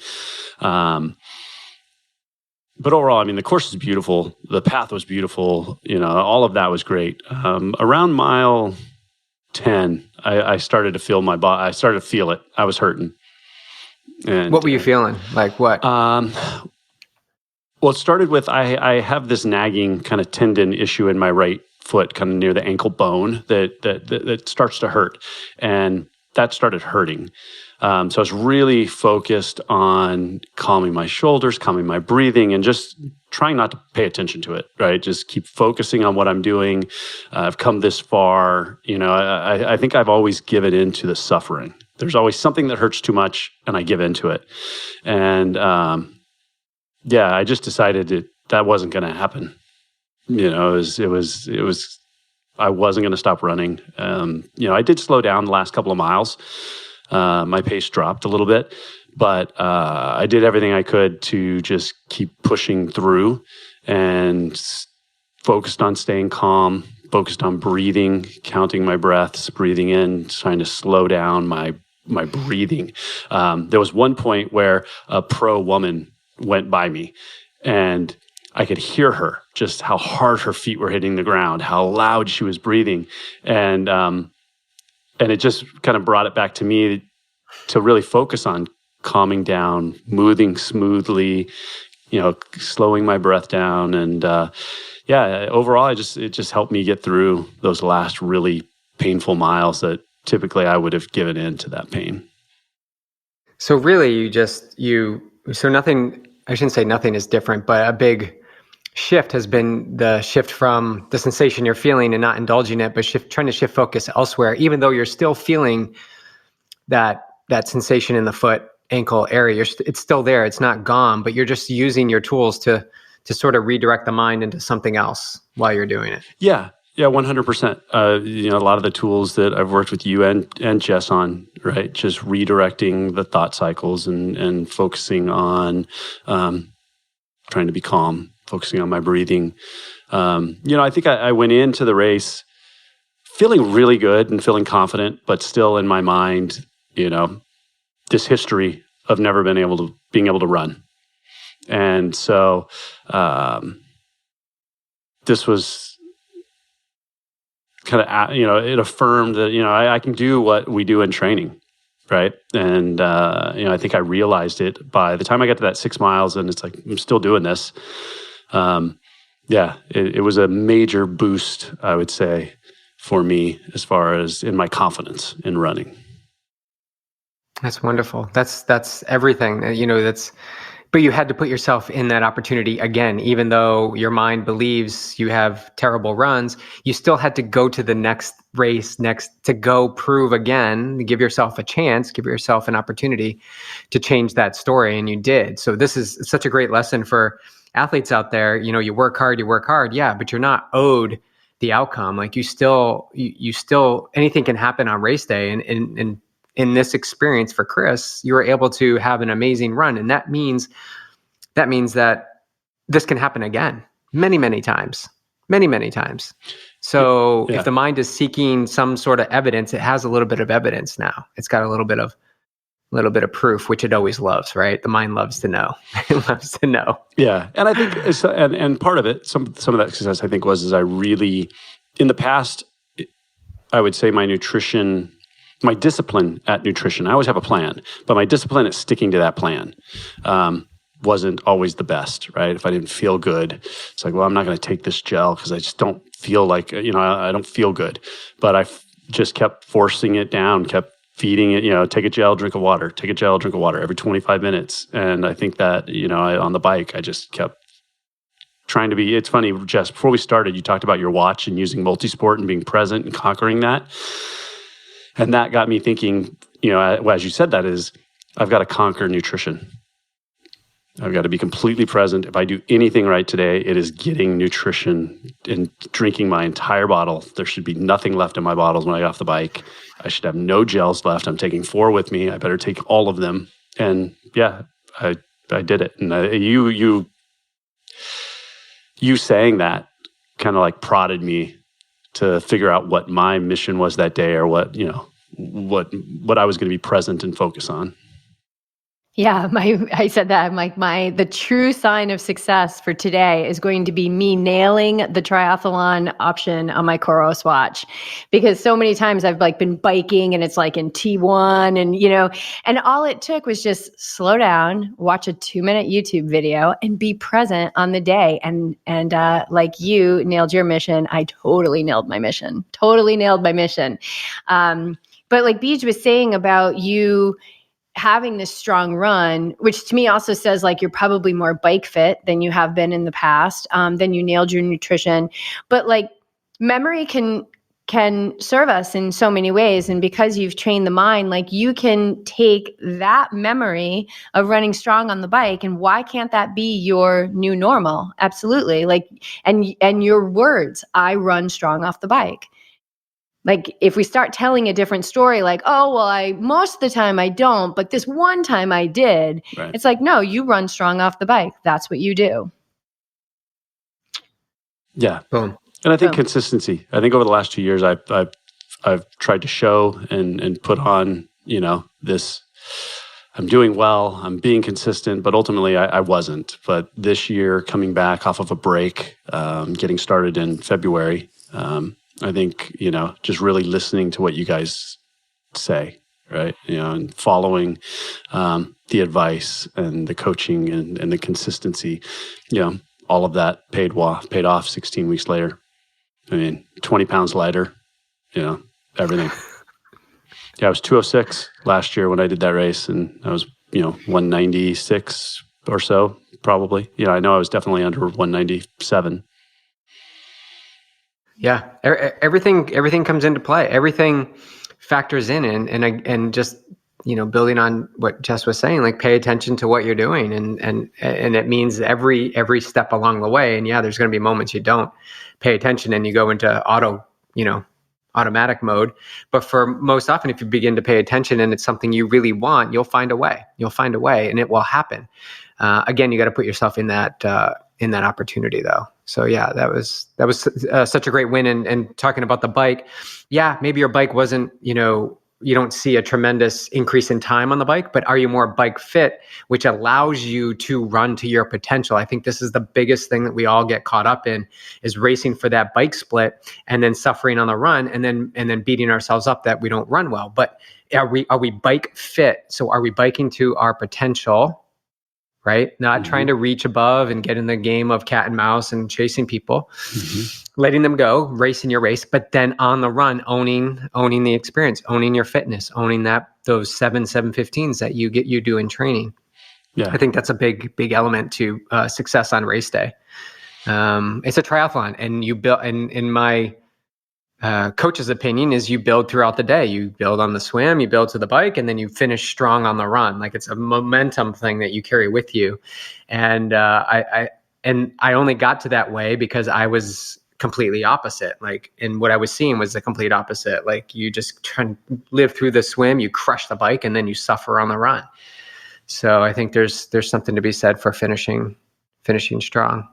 but overall, I mean, the course is beautiful. The path was beautiful. All of that was great. Around mile 10, I started to feel my body. I started to feel it. I was hurting. And what were you feeling? Like what? Well, it started with I have this nagging kind of tendon issue in my right foot, kind of near the ankle bone that starts to hurt, and that started hurting. So I was really focused on calming my shoulders, calming my breathing, and just trying not to pay attention to it, right? Just keep focusing on what I'm doing. I've come this far. I think I've always given in to the suffering. There's always something that hurts too much, and I give into it. And I just decided that wasn't going to happen. It was. I wasn't going to stop running. I did slow down the last couple of miles. My pace dropped a little bit, but I did everything I could to just keep pushing through and focused on staying calm, focused on breathing, counting my breaths, breathing in, trying to slow down my breathing. There was one point where a pro woman went by me, and I could hear her, just how hard her feet were hitting the ground, how loud she was breathing. And it just kind of brought it back to me to really focus on calming down, moving smoothly, slowing my breath down. And overall, it just helped me get through those last really painful miles that typically I would have given in to that pain. So really so nothing, I shouldn't say nothing is different, but a big shift has been the shift from the sensation you're feeling and not indulging it, but trying to shift focus elsewhere, even though you're still feeling that sensation in the foot ankle area. It's still there. It's not gone, but you're just using your tools to sort of redirect the mind into something else while you're doing it. Yeah, 100%. A lot of the tools that I've worked with you and Jess on, right? Just redirecting the thought cycles and focusing on trying to be calm, focusing on my breathing. I think I went into the race feeling really good and feeling confident, but still in my mind, this history of never being able to run. And so this was kind of, it affirmed that, I can do what we do in training. Right. And, I think I realized it by the time I got to that 6 miles, and it's like, I'm still doing this. It was a major boost, I would say, for me as far as in my confidence in running. That's wonderful. That's everything. But you had to put yourself in that opportunity again, even though your mind believes you have terrible runs, you still had to go to the next race, to go prove again, give yourself a chance, give yourself an opportunity to change that story. And you did. So this is such a great lesson for athletes out there. You work hard, yeah, but you're not owed the outcome. Like you still, anything can happen on race day. And in this experience for Chris, you were able to have an amazing run. And that means that this can happen again, many, many times. many, many times. So Yeah. if the mind is seeking some sort of evidence, it has a little bit of evidence now. It's got a little bit of proof, which it always loves, right? The mind loves to know. It loves to know. Yeah, and I think and part of it, some of that success I think is I really, in the past, I would say my discipline at nutrition. I always have a plan, but my discipline at sticking to that plan wasn't always the best, right? If I didn't feel good, it's like, well, I'm not going to take this gel because I just don't feel like, I don't feel good. But I just kept forcing it down, kept feeding it, take a gel, drink of water, take a gel, drink of water every 25 minutes. And I think that, on the bike, I just kept trying to be, it's funny, Jess, before we started, you talked about your watch and using multisport and being present and conquering that. And that got me thinking, as you said, that is, I've got to conquer nutrition. I've got to be completely present. If I do anything right today, it is getting nutrition and drinking my entire bottle. There should be nothing left in my bottles when I get off the bike. I should have no gels left. I'm taking 4 with me. I better take all of them. And yeah, I did it. And you saying that kind of like prodded me to figure out what my mission was that day, or what I was going to be present and focus on. Yeah, I said that. I'm like, the true sign of success for today is going to be me nailing the triathlon option on my Coros watch, because so many times I've been biking and it's like in T1 and all it took was just slow down, watch a 2-minute YouTube video, and be present on the day. And like you nailed your mission, I totally nailed my mission. But like Beej was saying about you having this strong run, which to me also says like you're probably more bike fit than you have been in the past, then you nailed your nutrition. But like memory can serve us in so many ways. And because you've trained the mind, like you can take that memory of running strong on the bike, and why can't that be your new normal? Absolutely. Like, and your words, I run strong off the bike. Like if we start telling a different story, like, oh, well, most of the time I don't, but this one time I did. Right. It's like, no, you run strong off the bike. That's what you do. Yeah. Boom. And I think consistency. I think over the last 2 years, I've tried to show and put on, this, I'm doing well, I'm being consistent, but ultimately I wasn't. But this year, coming back off of a break, getting started in February, I think, just really listening to what you guys say, right? And following the advice and the coaching and the consistency, all of that paid off 16 weeks later. 20 pounds lighter, everything. Yeah, I was 206 last year when I did that race, and I was, 196 or so, probably. I know I was definitely under 197. Yeah, everything comes into play. Everything factors in, and just building on what Jess was saying, like pay attention to what you're doing, and it means every step along the way. And yeah, there's going to be moments you don't pay attention and you go into automatic mode. But for most often, if you begin to pay attention and it's something you really want, you'll find a way. And it will happen. Again, you got to put yourself in that opportunity though. So yeah, that was such a great win. And talking about the bike, yeah, maybe your bike wasn't, you don't see a tremendous increase in time on the bike, but are you more bike fit, which allows you to run to your potential? I think this is the biggest thing that we all get caught up in, is racing for that bike split and then suffering on the run and then beating ourselves up that we don't run well. But are we bike fit? So are we biking to our potential? Right? Not trying to reach above and get in the game of cat and mouse and chasing people, letting them go, racing your race, but then on the run, owning the experience, owning your fitness, owning those 7:15s that you do in training. Yeah. I think that's a big element to success on race day. It's a triathlon, and you build, in my coach's opinion, is you build throughout the day. You build on the swim, you build to the bike, and then you finish strong on the run. Like it's a momentum thing that you carry with you. And I only got to that way because I was completely opposite. And what I was seeing was the complete opposite. Like you just try and live through the swim, you crush the bike, and then you suffer on the run. So I think there's something to be said for finishing strong.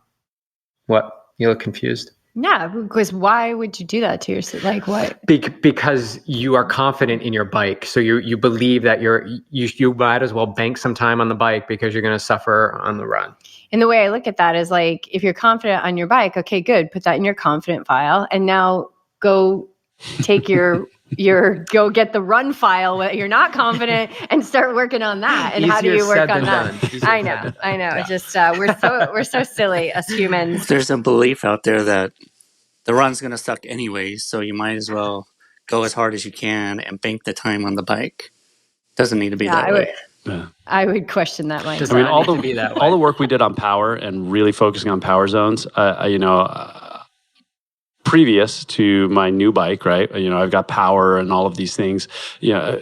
What? You look confused. Yeah, because why would you do that to yourself? Like what? Because you are confident in your bike, so you believe that you might as well bank some time on the bike because you're going to suffer on the run. And the way I look at that is like, if you're confident on your bike, okay, good, put that in your confident file, and now go take your go get the run file where you're not confident and start working on that. And how do you work on that? I know. Yeah. Just we're so silly as humans. There's a belief out there that the run's going to suck anyways, so you might as well go as hard as you can and bank the time on the bike. Doesn't need to be that way. I would question that myself. I mean, all the work we did on power and really focusing on power zones, previous to my new bike, right? I've got power and all of these things.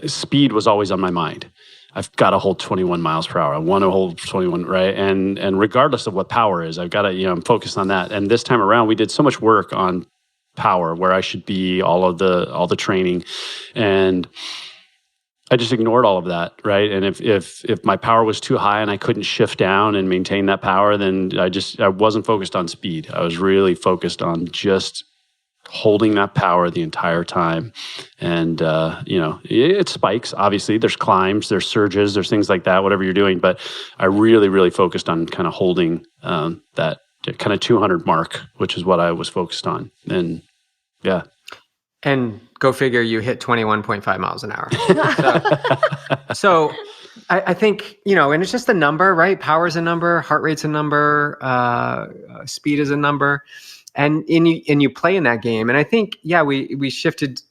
Speed was always on my mind. I've got to hold 21 miles per hour. I want to hold 21, right? And regardless of what power is, I've got to, I'm focused on that. And this time around, we did so much work on power, where I should be, all the training, and I just ignored all of that, right? And if my power was too high and I couldn't shift down and maintain that power, then I wasn't focused on speed. I was really focused on just holding that power the entire time. And, it spikes, obviously. There's climbs, there's surges, there's things like that, whatever you're doing. But I really, really focused on kind of holding that kind of 200 mark, which is what I was focused on. And yeah. And go figure, you hit 21.5 miles an hour. So I think, and it's just a number, right? Power's a number, heart rate's a number, speed is a number. And you play in that game. And I think, we shifted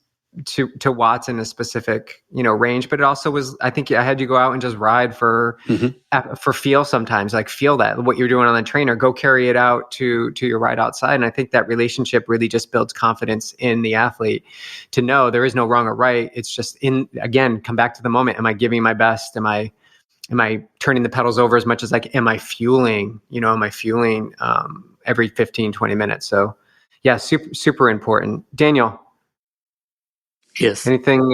to watts in a specific, range, but it also was, I think I had you go out and just ride for feel sometimes, like feel that what you're doing on the trainer, go carry it out to your ride outside. And I think that relationship really just builds confidence in the athlete to know there is no wrong or right. It's just come back to the moment. Am I giving my best? Am I turning the pedals over as much as am I fueling, every 15, 20 minutes? So yeah, super, super important. Daniel. Yes. Anything?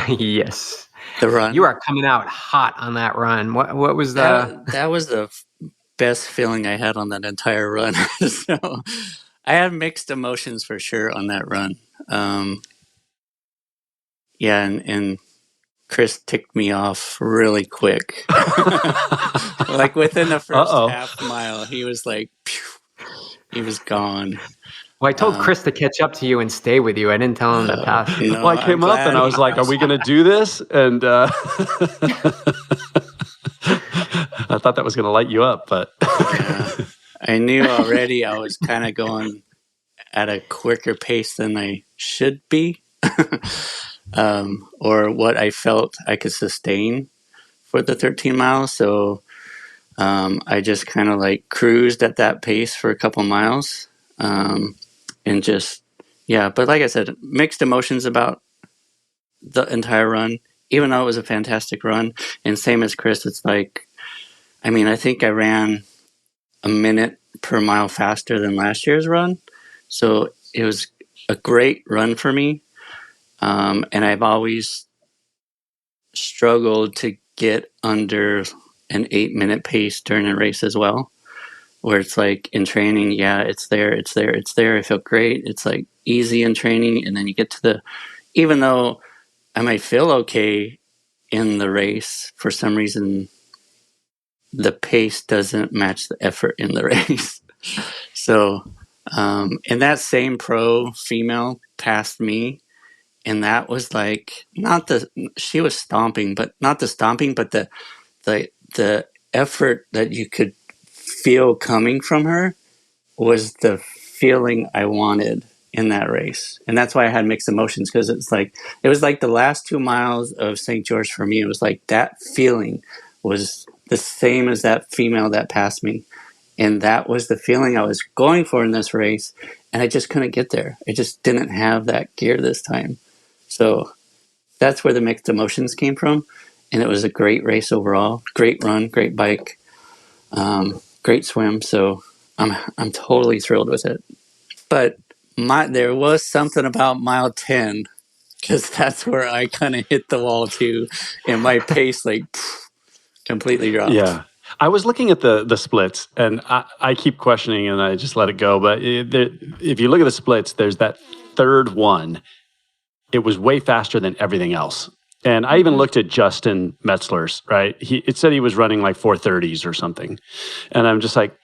Yes. The run. You are coming out hot on that run. What was the? That was the best feeling I had on that entire run. So I had mixed emotions for sure on that run. And Chris ticked me off really quick. Like within the first half mile, he was like, phew, he was gone. Well, I told Chris to catch up to you and stay with you. I didn't tell him to pass. No, I came up and I was like, are we going to do this? And I thought that was going to light you up, but I knew already I was kind of going at a quicker pace than I should be, or what I felt I could sustain for the 13 miles. So I just kind of cruised at that pace for a couple miles. And just, but like I said, mixed emotions about the entire run, even though it was a fantastic run. And same as Chris, it's I think I ran a minute per mile faster than last year's run. So it was a great run for me. And I've always struggled to get under an 8-minute pace during a race as well. Where it's in training, it's there. I feel great. It's easy in training. And then you get to even though I might feel okay in the race, for some reason, the pace doesn't match the effort in the race. So, and that same pro female passed me. And that was she was stomping, but not the stomping, but the effort that you could feel coming from her was the feeling I wanted in that race. And that's why I had mixed emotions, because it was the last 2 miles of St. George for me. It was that feeling was the same as that female that passed me. And that was the feeling I was going for in this race. And I just couldn't get there. I just didn't have that gear this time. So that's where the mixed emotions came from. And it was a great race overall. Great run, great bike. Great swim, so I'm totally thrilled with it. But there was something about mile 10, because that's where I kind of hit the wall too, and my pace completely dropped. Yeah. I was looking at the splits, and I keep questioning, and I just let it go. But if you look at the splits, there's that third one. It was way faster than everything else. And I even looked at Justin Metzler's, right? It said he was running like 4:30s or something. And I'm just like,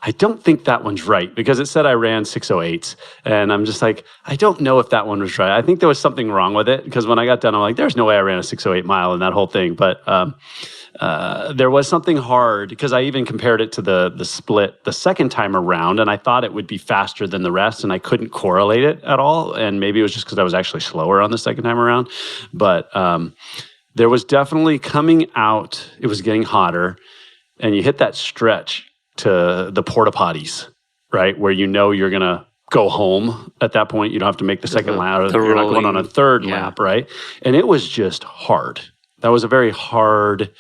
I don't think that one's right, because it said I ran 6:08s. And I'm just like, I don't know if that one was right. I think there was something wrong with it, because when I got done, I'm like, there's no way I ran a 6:08 mile in that whole thing. But there was something hard, because I even compared it to the split the second time around, and I thought it would be faster than the rest, and I couldn't correlate it at all. And maybe it was just because I was actually slower on the second time around. But there was definitely coming out, it was getting hotter, and you hit that stretch to the porta potties, right? Where you're going to go home at that point. You don't have to make the second lap. You're not going on a third lap, right? And it was just hard. That was a very hard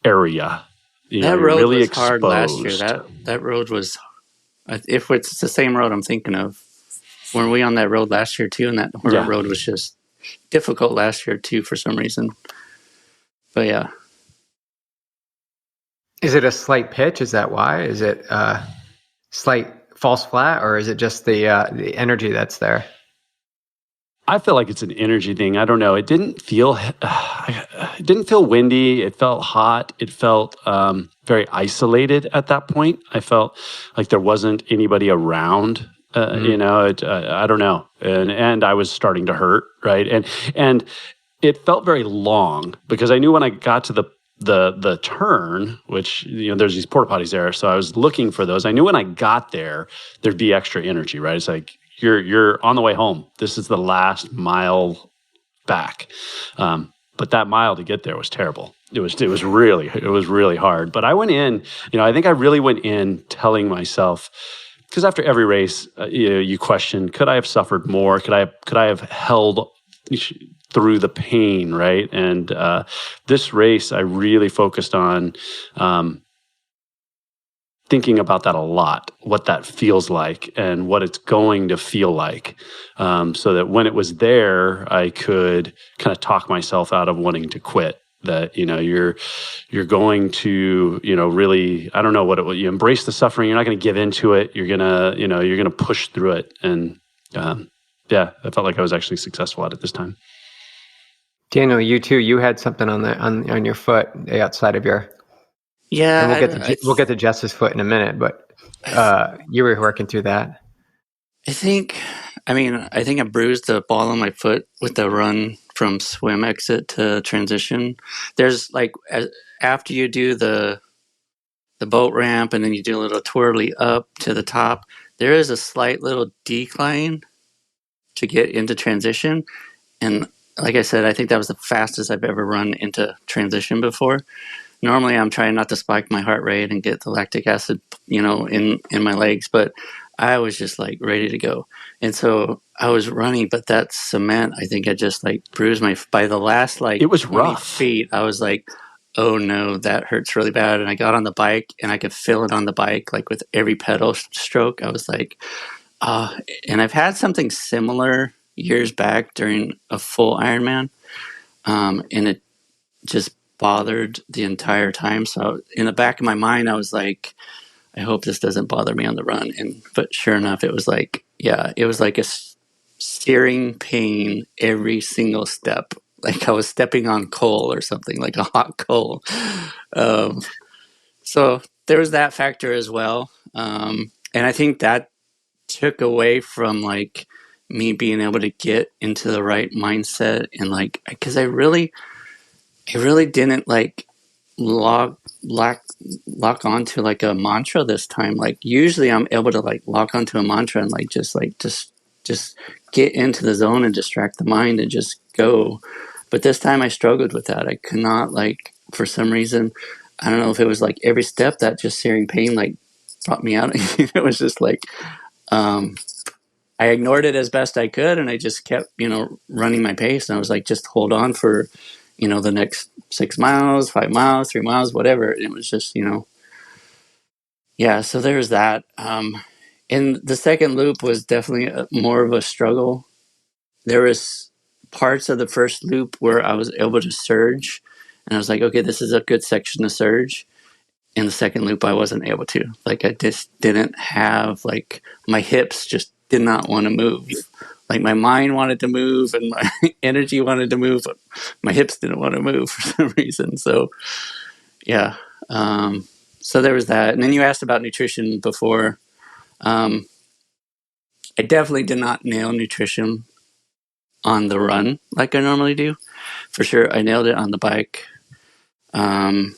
area. That road really was exposed. hard last year. That road was, if it's the same road I'm thinking of, weren't we on that road last year too? And that road was just difficult last year too for some reason. But yeah. Is it a slight pitch? Is that why? Is it slight false flat, or is it just the energy that's there? I feel like it's an energy thing. I don't know. It didn't feel windy. It felt hot. It felt very isolated at that point. I felt like there wasn't anybody around. I don't know. And I was starting to hurt, right? And it felt very long, because I knew when I got to the turn, which, there's these porta potties there, so I was looking for those. I knew when I got there, there'd be extra energy, right? It's like, you're on the way home. This is the last mile back. But that mile to get there was terrible. It was really hard. But I went in, I think I really went in telling myself, because after every race, you question, could I have suffered more? Could I have held through the pain, right? And this race, I really focused on thinking about that a lot, what that feels like and what it's going to feel like, so that when it was there, I could kind of talk myself out of wanting to quit. That, you're going to, really, I don't know what you embrace the suffering. You're not going to give into it. You're going to push through it. And I felt like I was actually successful at it this time. Daniel, you too, you had something on your foot outside of your... Yeah, and we'll get to Jess's foot in a minute, but you were working through that. I think I bruised the ball on my foot with the run from swim exit to transition. There's after you do the boat ramp and then you do a little twirly up to the top, there is a slight little decline to get into transition. And like I said, I think that was the fastest I've ever run into transition before. Normally, I'm trying not to spike my heart rate and get the lactic acid, in my legs, but I was just ready to go. And so I was running, but that cement, I think I just bruised by the last it was 20 rough feet. I was like, oh no, that hurts really bad. And I got on the bike and I could feel it on the bike, with every pedal stroke. I was like, and I've had something similar years back during a full Ironman. And it just bothered the entire time. So in the back of my mind, I was like, I hope this doesn't bother me on the run. But sure enough, it was like a searing pain every single step. Like I was stepping on coal or something, like a hot coal. So there was that factor as well. And I think that took away from me being able to get into the right mindset and because I really didn't lock onto a mantra this time. Usually I'm able to lock onto a mantra and just get into the zone and distract the mind and just go. But this time I struggled with that. I could not for some reason, I don't know if it was every step that just searing pain brought me out. It was just I ignored it as best I could and I just kept, running my pace. And I was just hold on for, the next 6 miles, 5 miles, 3 miles, whatever. And it was just, so there's that. And the second loop was definitely more of a struggle. There was parts of the first loop where I was able to surge and I was like, okay, this is a good section to surge. in the second loop, I wasn't able to. Like, I just didn't have, like, my hips just did not want to move. Like, my mind wanted to move and my energy wanted to move, but my hips didn't want to move for some reason. So, yeah. So there was that. And then you asked about nutrition before. I definitely did not nail nutrition on the run like I normally do. For sure, I nailed it on the bike. When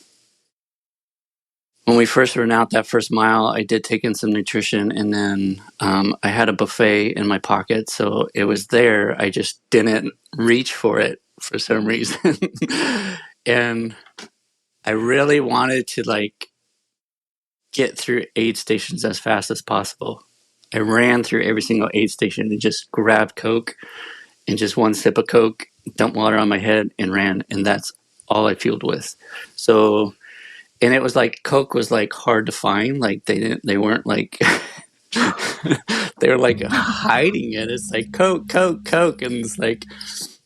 we first ran out that first mile, I did take in some nutrition, and then I had a buffet in my pocket, so it was there. I just didn't reach for it for some reason. And I really wanted to like get through aid stations as fast as possible. I ran through every single aid station and just grabbed Coke and just one sip of Coke, dumped water on my head and ran. And that's all I fueled with. So, and it was like Coke was like hard to find. Like they weren't like, they were like hiding it. It's like Coke, Coke, Coke. And it's like,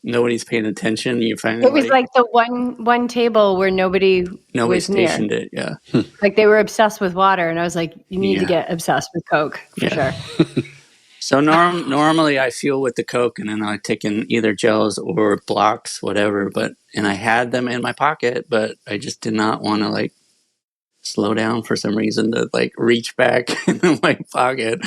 nobody's paying attention. You finally It was like the one table where nobody was near. stationed it. Yeah. Like they were obsessed with water, and I was like, you need to get obsessed with Coke for sure. So normally I fuel with the Coke, and then I take in either gels or blocks, whatever. And I had them in my pocket, but I just did not want to like slow down for some reason to like reach back in my pocket.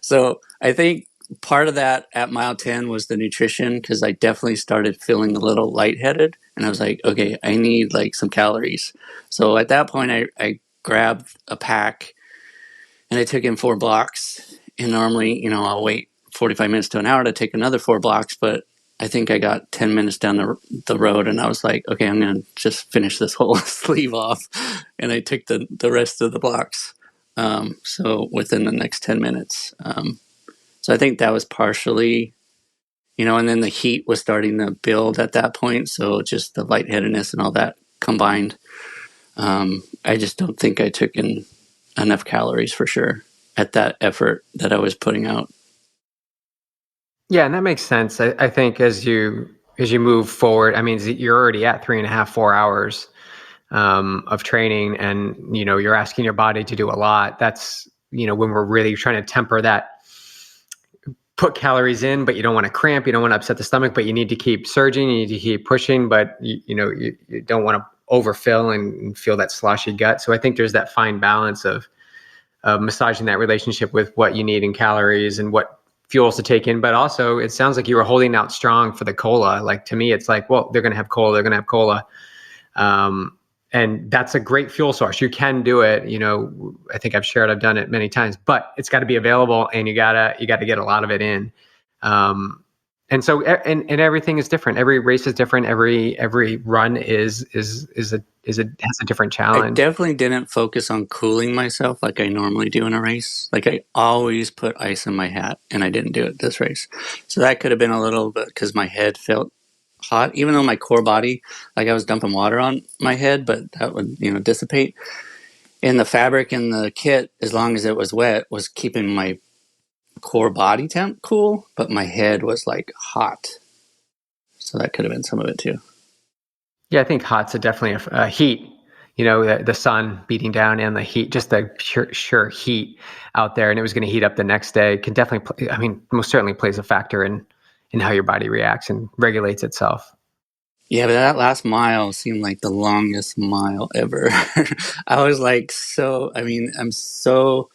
So I think part of that at mile 10 was the nutrition, because I definitely started feeling a little lightheaded, and I was like, okay, I need like some calories. So at that point, I grabbed a pack and I took in 4 blocks. And normally, I'll wait 45 minutes to an hour to take another 4 blocks, but I think I got 10 minutes down the road, and I was like, okay, I'm going to just finish this whole sleeve off. And I took the rest of the blocks. So within the next 10 minutes. So I think that was partially, and then the heat was starting to build at that point. So just the lightheadedness and all that combined. I just don't think I took in enough calories for sure at that effort that I was putting out. Yeah, and that makes sense. I think as you move forward, I mean, you're already at 3.5, 4 hours of training, and you're asking your body to do a lot. That's when we're really trying to temper that, put calories in, but you don't want to cramp, you don't want to upset the stomach, but you need to keep surging, you need to keep pushing, but you don't want to overfill and feel that sloshy gut. So I think there's that fine balance of massaging that relationship with what you need in calories and what fuels to take in. But also, it sounds like you were holding out strong for the cola. Like, to me, it's like, well, they're going to have cola. And that's a great fuel source. You can do it. I think I've done it many times, but it's got to be available, and you gotta get a lot of it in. And so, and everything is different. Every race is different. Every run has a different challenge. I definitely didn't focus on cooling myself like I normally do in a race. Like, I always put ice in my hat, and I didn't do it this race. So that could have been a little bit because my head felt hot, even though my core body, like I was dumping water on my head, but that would, dissipate. And the fabric in the kit, as long as it was wet, was keeping my core body temp cool, but my head was like hot. So that could have been some of it too. Yeah, I think hot's definitely a heat. The sun beating down and the heat, just the sure heat out there, and it was going to heat up the next day. Can definitely, most certainly plays a factor in how your body reacts and regulates itself. Yeah, but that last mile seemed like the longest mile ever. I was like, I'm so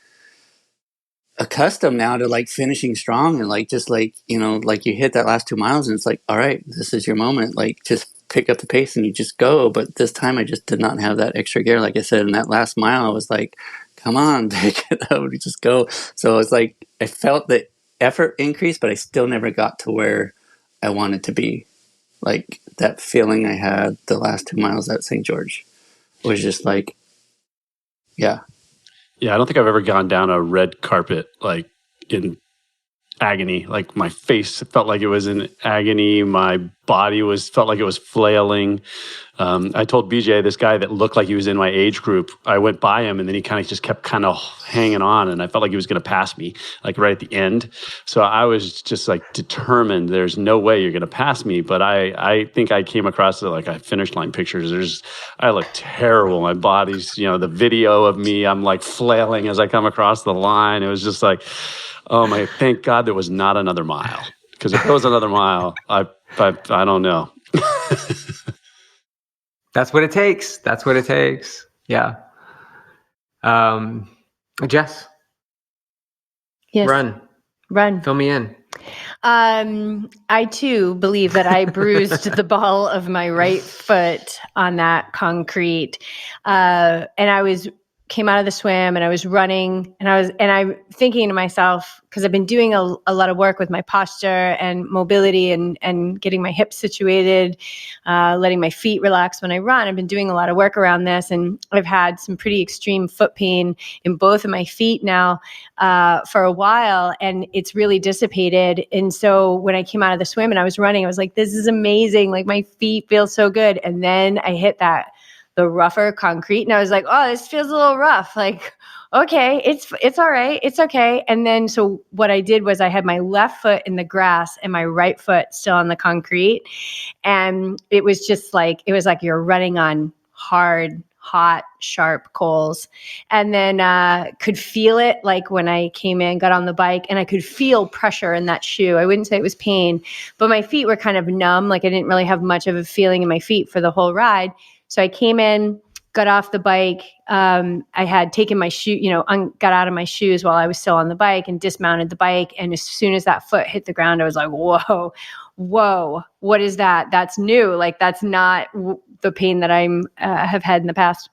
accustomed now to like finishing strong and like just like like you hit that last 2 miles and it's like, all right, this is your moment, like just pick up the pace and you just go. But this time I just did not have that extra gear, like I said. In that last mile I was like, come on, pick it up, just go. So it's like I felt the effort increase, but I still never got to where I wanted to be. Like that feeling I had the last 2 miles at St. George was just like, yeah. Yeah, I don't think I've ever gone down a red carpet like in agony. Like my face felt like it was in agony. My body felt like it was flailing. I told BJ, this guy that looked like he was in my age group, I went by him and then he kind of just kept kind of hanging on, and I felt like he was going to pass me like right at the end. So I was just like determined, there's no way you're going to pass me. But I think I came across it like finish line pictures. I look terrible. My body's, the video of me, I'm like flailing as I come across the line. It was just like, oh my, thank God there was not another mile. Because if there was another mile, I don't know. That's what it takes. That's what it takes. Yeah. Jess. Yes. Run. Fill me in. I too believe that I bruised the ball of my right foot on that concrete. And I came out of the swim and I was running and I'm thinking to myself, because I've been doing a lot of work with my posture and mobility and getting my hips situated, letting my feet relax when I run. I've been doing a lot of work around this, and I've had some pretty extreme foot pain in both of my feet now for a while, and it's really dissipated. And so when I came out of the swim and I was running, I was like, this is amazing. Like my feet feel so good. And then I hit the rougher concrete. And I was like, oh, this feels a little rough. Like, okay, it's all right. It's okay. And then, so what I did was I had my left foot in the grass and my right foot still on the concrete. And it was just like, you're running on hard, hot, sharp coals. And then could feel it like when I came in, got on the bike, and I could feel pressure in that shoe. I wouldn't say it was pain, but my feet were kind of numb. Like I didn't really have much of a feeling in my feet for the whole ride. So I came in, got off the bike. I had taken my shoe, got out of my shoes while I was still on the bike and dismounted the bike. And as soon as that foot hit the ground, I was like, whoa, what is that? That's new. Like that's not the pain that I have had in the past.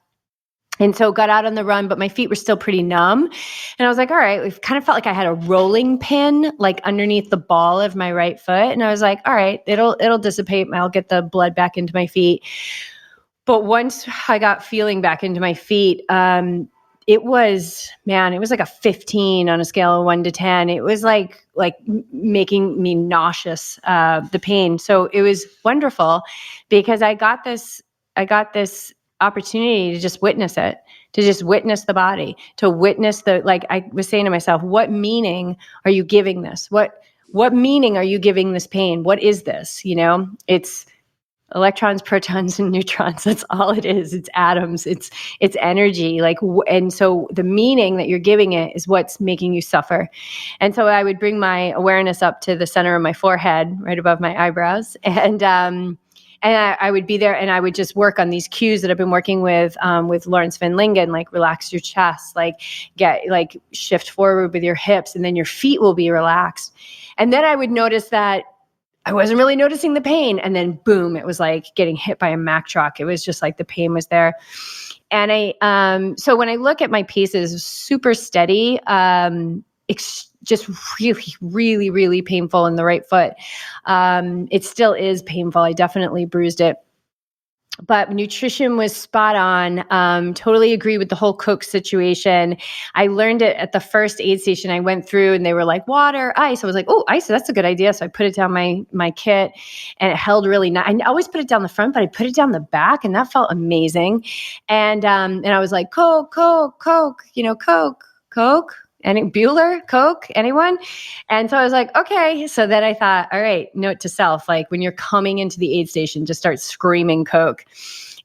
And so got out on the run, but my feet were still pretty numb. And I was like, all right, it kind of felt like I had a rolling pin like underneath the ball of my right foot. And I was like, all right, it'll dissipate. I'll get the blood back into my feet. But once I got feeling back into my feet, it was like a 15 on a scale of 1 to 10. It was like making me nauseous, the pain. So it was wonderful because I got this opportunity to just witness it, to just witness the body, to witness like I was saying to myself, what meaning are you giving this? What meaning are you giving this pain? What is this? It's electrons, protons, and neutrons. That's all it is. It's atoms. It's energy. And so the meaning that you're giving it is what's making you suffer. And so I would bring my awareness up to the center of my forehead, right above my eyebrows, and I would be there, and I would just work on these cues that I've been working with Lawrence Van Lingen, like relax your chest, shift forward with your hips, and then your feet will be relaxed. And then I would notice that I wasn't really noticing the pain. And then boom, it was like getting hit by a Mack truck. It was just like the pain was there. And so when I look at my paces, super steady, just really, really, really painful in the right foot. It still is painful. I definitely bruised it. But nutrition was spot on. Totally agree with the whole Coke situation. I learned it at the first aid station I went through, and they were like, water, ice. I was like, oh, ice, that's a good idea. So I put it down my kit, and it held really nice. I always put it down the front, but I put it down the back, and that felt amazing. And I was like, Coke, Coke, Coke. Any Bueller, Coke, anyone? And so I was like, okay. So then I thought, all right, note to self, like when you're coming into the aid station, just start screaming Coke.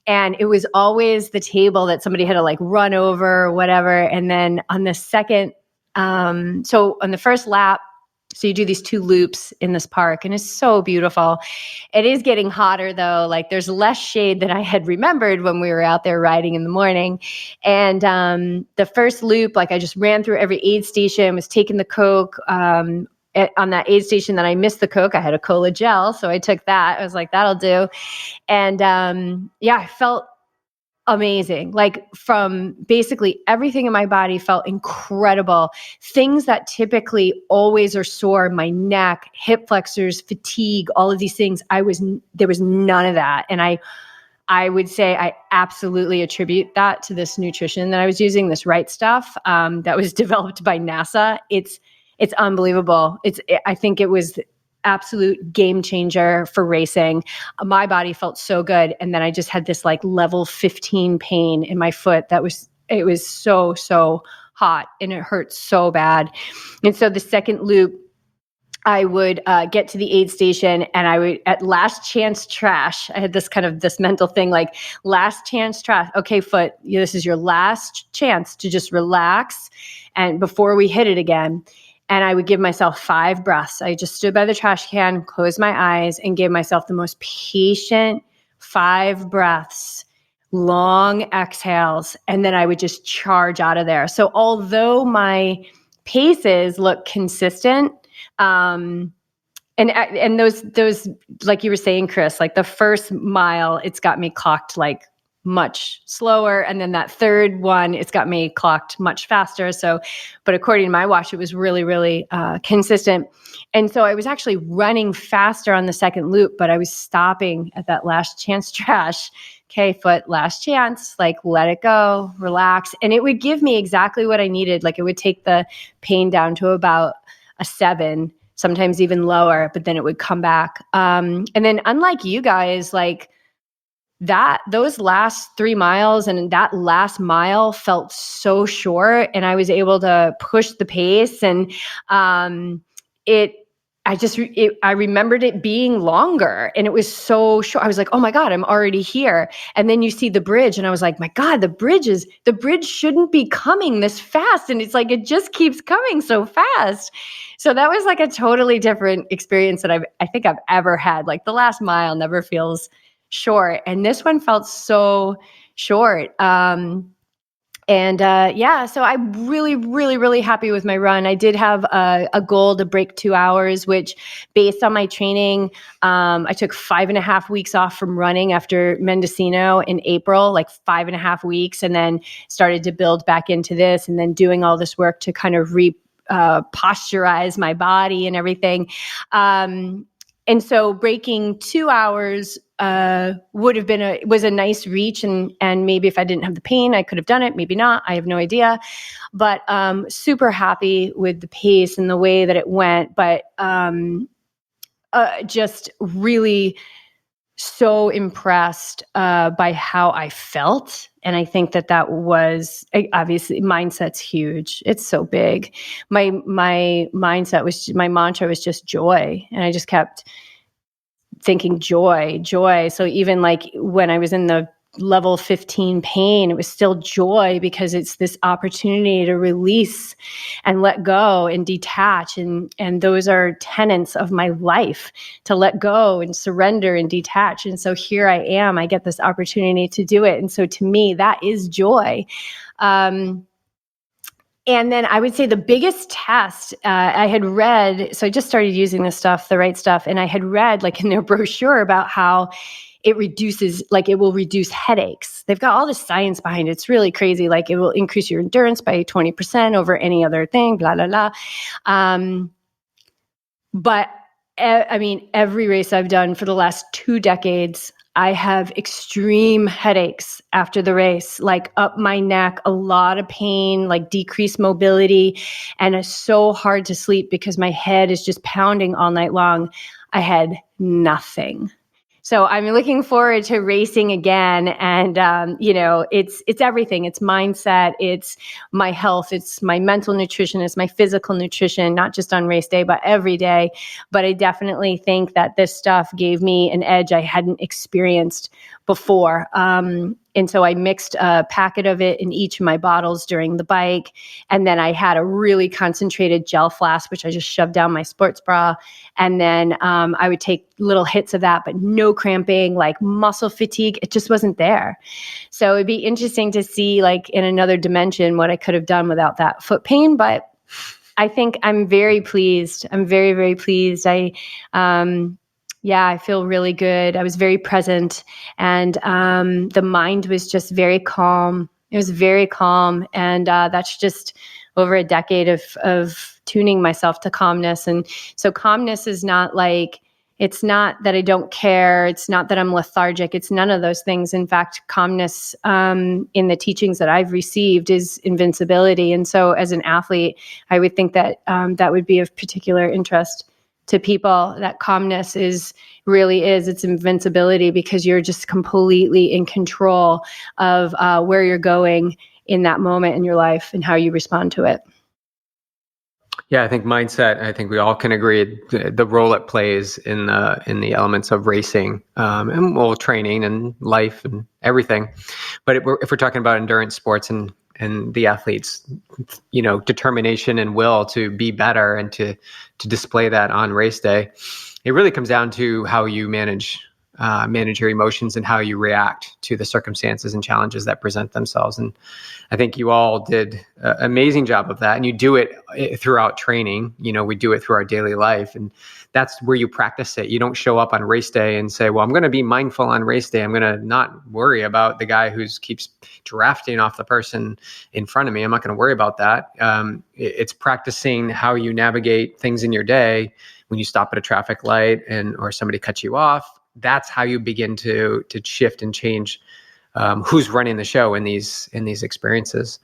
And it was always the table that somebody had to like run over or whatever. And then on the second, so on the first lap, so you do these 2 loops in this park, and it's so beautiful. It is getting hotter though. Like there's less shade than I had remembered when we were out there riding in the morning. And the first loop, like I just ran through every aid station, was taking the Coke. On that aid station that I missed the Coke, I had a cola gel. So I took that. I was like, that'll do. And I felt amazing. Like from basically everything in my body felt incredible. Things that typically always are sore, my neck, hip flexors, fatigue, all of these things, there was none of that. And I would say I absolutely attribute that to this nutrition that I was using, this right stuff, that was developed by NASA. It's It's unbelievable. I think it was absolute game changer for racing. My body felt so good. And then I just had this like level 15 pain in my foot. It was so hot and it hurt so bad. And so the second loop, I would get to the aid station and I would, at last chance trash, I had this mental thing like last chance trash. Okay, foot, this is your last chance to just relax and before we hit it again. And I would give myself 5 breaths. I just stood by the trash can, closed my eyes, and gave myself the most patient 5 breaths, long exhales, and then I would just charge out of there. So although my paces look consistent, and those, like you were saying, Chris, like the first mile, it's got me clocked like much slower. And then that third one, it's got me clocked much faster. So, but according to my watch, it was really, really consistent. And so I was actually running faster on the second loop, but I was stopping at that last chance trash. Okay, foot, last chance, like let it go, relax. And it would give me exactly what I needed. Like it would take the pain down to about a 7, sometimes even lower, but then it would come back. And then unlike you guys, like those last 3 miles and that last mile felt so short and I was able to push the pace and I remembered it being longer and it was so short. I was like, oh my God, I'm already here. And then you see the bridge and I was like, my God, the bridge shouldn't be coming this fast. And it's like, it just keeps coming so fast. So that was like a totally different experience that I think I've ever had. Like the last mile never feels short. And this one felt so short. So I'm really, really, really happy with my run. I did have a goal to break 2 hours, which based on my training, I took 5.5 weeks off from running after Mendocino in April, like 5.5 weeks, and then started to build back into this and then doing all this work to kind of posturize my body and everything. And so breaking 2 hours was a nice reach. And maybe if I didn't have the pain, I could have done it. Maybe not. I have no idea. But super happy with the pace and the way that it went. But just really so impressed by how I felt. And I think that was obviously mindset's huge. It's so big. My mindset was, my mantra was just joy. And I just kept thinking joy. So even like when I was in the level 15 pain, it was still joy because it's this opportunity to release and let go and detach. And those are tenets of my life, to let go and surrender and detach. And so here I am, I get this opportunity to do it. And so to me, that is joy. And then I would say the biggest test I had read, so I just started using this stuff, the right stuff, and I had read like in their brochure about how it will reduce headaches. They've got all this science behind it. It's really crazy. Like it will increase your endurance by 20% over any other thing, blah, blah, blah. But I mean, every race I've done for the last 2 decades, I have extreme headaches after the race, like up my neck, a lot of pain, like decreased mobility, and it's so hard to sleep because my head is just pounding all night long. I had nothing. So I'm looking forward to racing again. And, it's everything. It's mindset. It's my health. It's my mental nutrition. It's my physical nutrition, not just on race day, but every day. But I definitely think that this stuff gave me an edge I hadn't experienced before. And so I mixed a packet of it in each of my bottles during the bike. And then I had a really concentrated gel flask, which I just shoved down my sports bra. And then I would take little hits of that, but no cramping, like muscle fatigue. It just wasn't there. So it'd be interesting to see like in another dimension what I could have done without that foot pain. But I think I'm very pleased. I'm very, very pleased. I feel really good. I was very present and the mind was just very calm. It was very calm. And that's just over a decade of tuning myself to calmness. And so calmness is not like, It's not that I don't care. It's not that I'm lethargic. It's none of those things. In fact, calmness in the teachings that I've received is invincibility. And so as an athlete, I would think that that would be of particular interest to people. That calmness really is its invincibility, because you're just completely in control of where you're going in that moment in your life and how you respond to it. Yeah, I think mindset, I think we all can agree the role it plays in the elements of racing, and training and life and everything. But if we're talking about endurance sports and the athletes, determination and will to be better and to display that on race day, it really comes down to how you manage your emotions and how you react to the circumstances and challenges that present themselves. And I think you all did an amazing job of that. And you do it throughout training. We do it through our daily life. And that's where you practice it. You don't show up on race day and say, well, I'm going to be mindful on race day. I'm going to not worry about the guy who keeps drafting off the person in front of me. I'm not going to worry about that. It's practicing how you navigate things in your day when you stop at a traffic light or somebody cuts you off. That's how you begin to shift and change who's running the show in these experiences.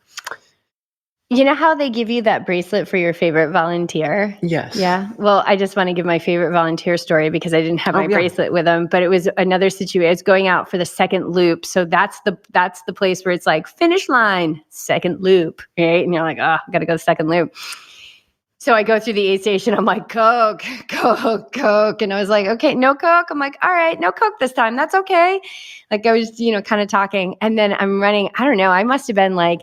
You know how they give you that bracelet for your favorite volunteer? Yes. Yeah. Well, I just want to give my favorite volunteer story because I didn't have my bracelet with them, but it was another situation. I was going out for the second loop. So that's the place where it's like finish line, second loop, right? And you're like, I got to go second loop. So I go through the aid station. I'm like, Coke. And I was like, okay, no Coke. I'm like, all right, no Coke this time. That's okay. Like I was, kind of talking. And then I'm running, I don't know, I must have been like,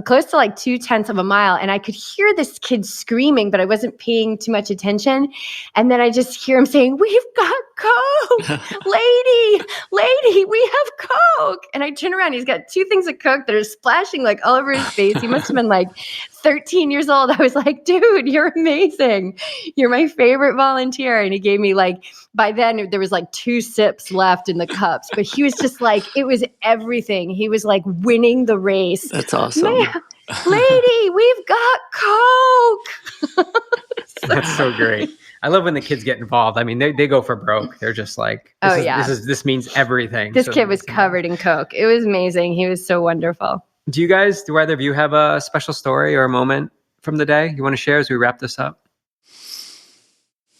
close to like 2/10 of a mile. And I could hear this kid screaming, but I wasn't paying too much attention. And then I just hear him saying, we've got Coke, lady, we have Coke. And I turn around, he's got 2 things of Coke that are splashing like all over his face. He must have been like 13 years old. I was like, dude, you're amazing. You're my favorite volunteer. And he gave me by then there was 2 sips left in the cups, but he was just like, it was everything. He was like winning the race. That's awesome. Man, lady, we've got Coke. That's so great. I love when the kids get involved. I mean, they go for broke. They're just like, this means everything. This kid was covered in Coke. It was amazing. He was so wonderful. Do either of you have a special story or a moment from the day you want to share as we wrap this up?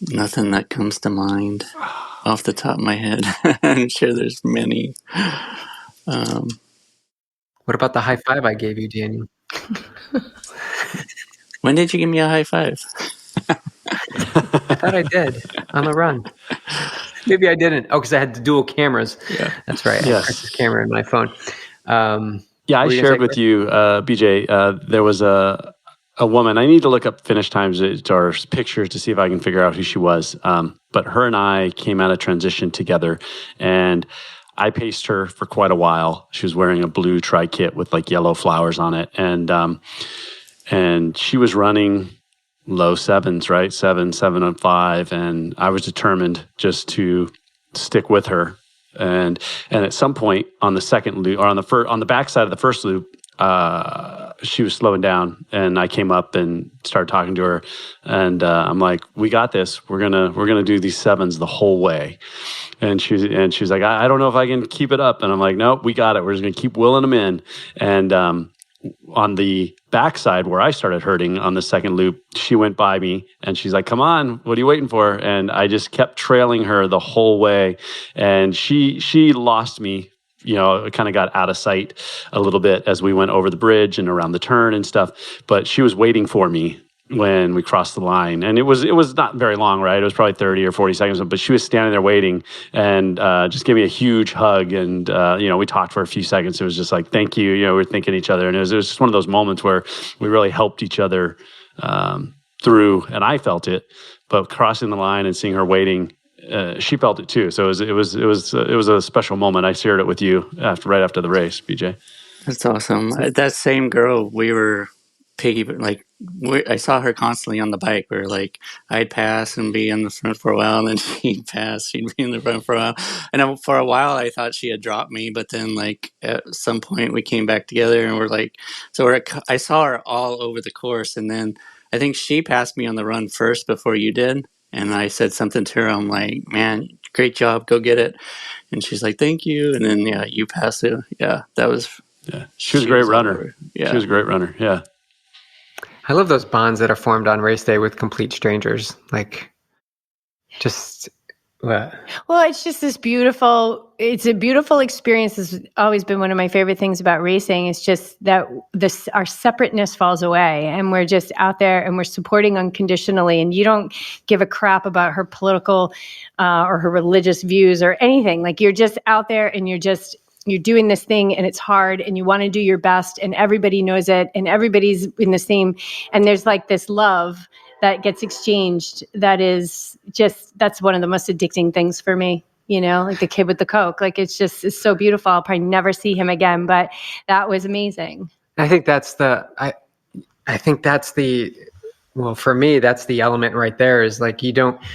Nothing that comes to mind off the top of my head. I'm sure there's many. What about the high five I gave you, Daniel? When did you give me a high five? I thought I did on the run. Maybe I didn't. Oh, because I had the dual cameras. Yeah, that's right. Yes. I had Chris's camera in my phone. I shared with you, BJ. There was a woman. I need to look up finish times or pictures to see if I can figure out who she was. But her and I came out of transition together, and I paced her for quite a while. She was wearing a blue tri-kit with yellow flowers on it, and she was running low 7s, right? 7:05, and I was determined just to stick with her. And at some point on the second loop, or on the backside of the first loop, she was slowing down, and I came up and started talking to her, and I'm like, "We got this. We're gonna do these 7s the whole way." And she's like, "I don't know if I can keep it up." And I'm like, "Nope, we got it. We're just gonna keep willing them in." And on the backside where I started hurting on the second loop, she went by me and she's like, "Come on, what are you waiting for?" And I just kept trailing her the whole way. And she lost me, it kind of got out of sight a little bit as we went over the bridge and around the turn and stuff. But she was waiting for me when we crossed the line, and it was not very long, right? It was probably 30 or 40 seconds, but she was standing there waiting and just gave me a huge hug, and we talked for a few seconds. It was just like, thank you, we were thinking each other, and it was just one of those moments where we really helped each other through, and I felt it, but crossing the line and seeing her waiting, she felt it too. So it was a special moment. I shared it with you right after the race, BJ. That's awesome. That same girl, we were I saw her constantly on the bike. We were I'd pass and be in the front for a while, and then she'd pass, she'd be in the front for a while. And for a while, I thought she had dropped me, but then at some point we came back together, and I saw her all over the course, and then I think she passed me on the run first before you did. And I said something to her. I'm like, man, great job. Go get it. And she's like, thank you. And then, yeah, you passed it. Yeah, that was. Yeah. She was a great runner. Yeah. She was a great runner. Yeah. I love those bonds that are formed on race day with complete strangers. Like, just what? Well, it's just it's a beautiful experience. It's always been one of my favorite things about racing. It's just that our separateness falls away and we're just out there and we're supporting unconditionally. And you don't give a crap about her political or her religious views or anything. Like, you're just out there and you're doing this thing and it's hard and you want to do your best and everybody knows it and everybody's in the same, and there's like this love that gets exchanged. That's one of the most addicting things for me, like the kid with the Coke. Like, it's so beautiful. I'll probably never see him again, but that was amazing. I think well, for me, that's the element right there, is like,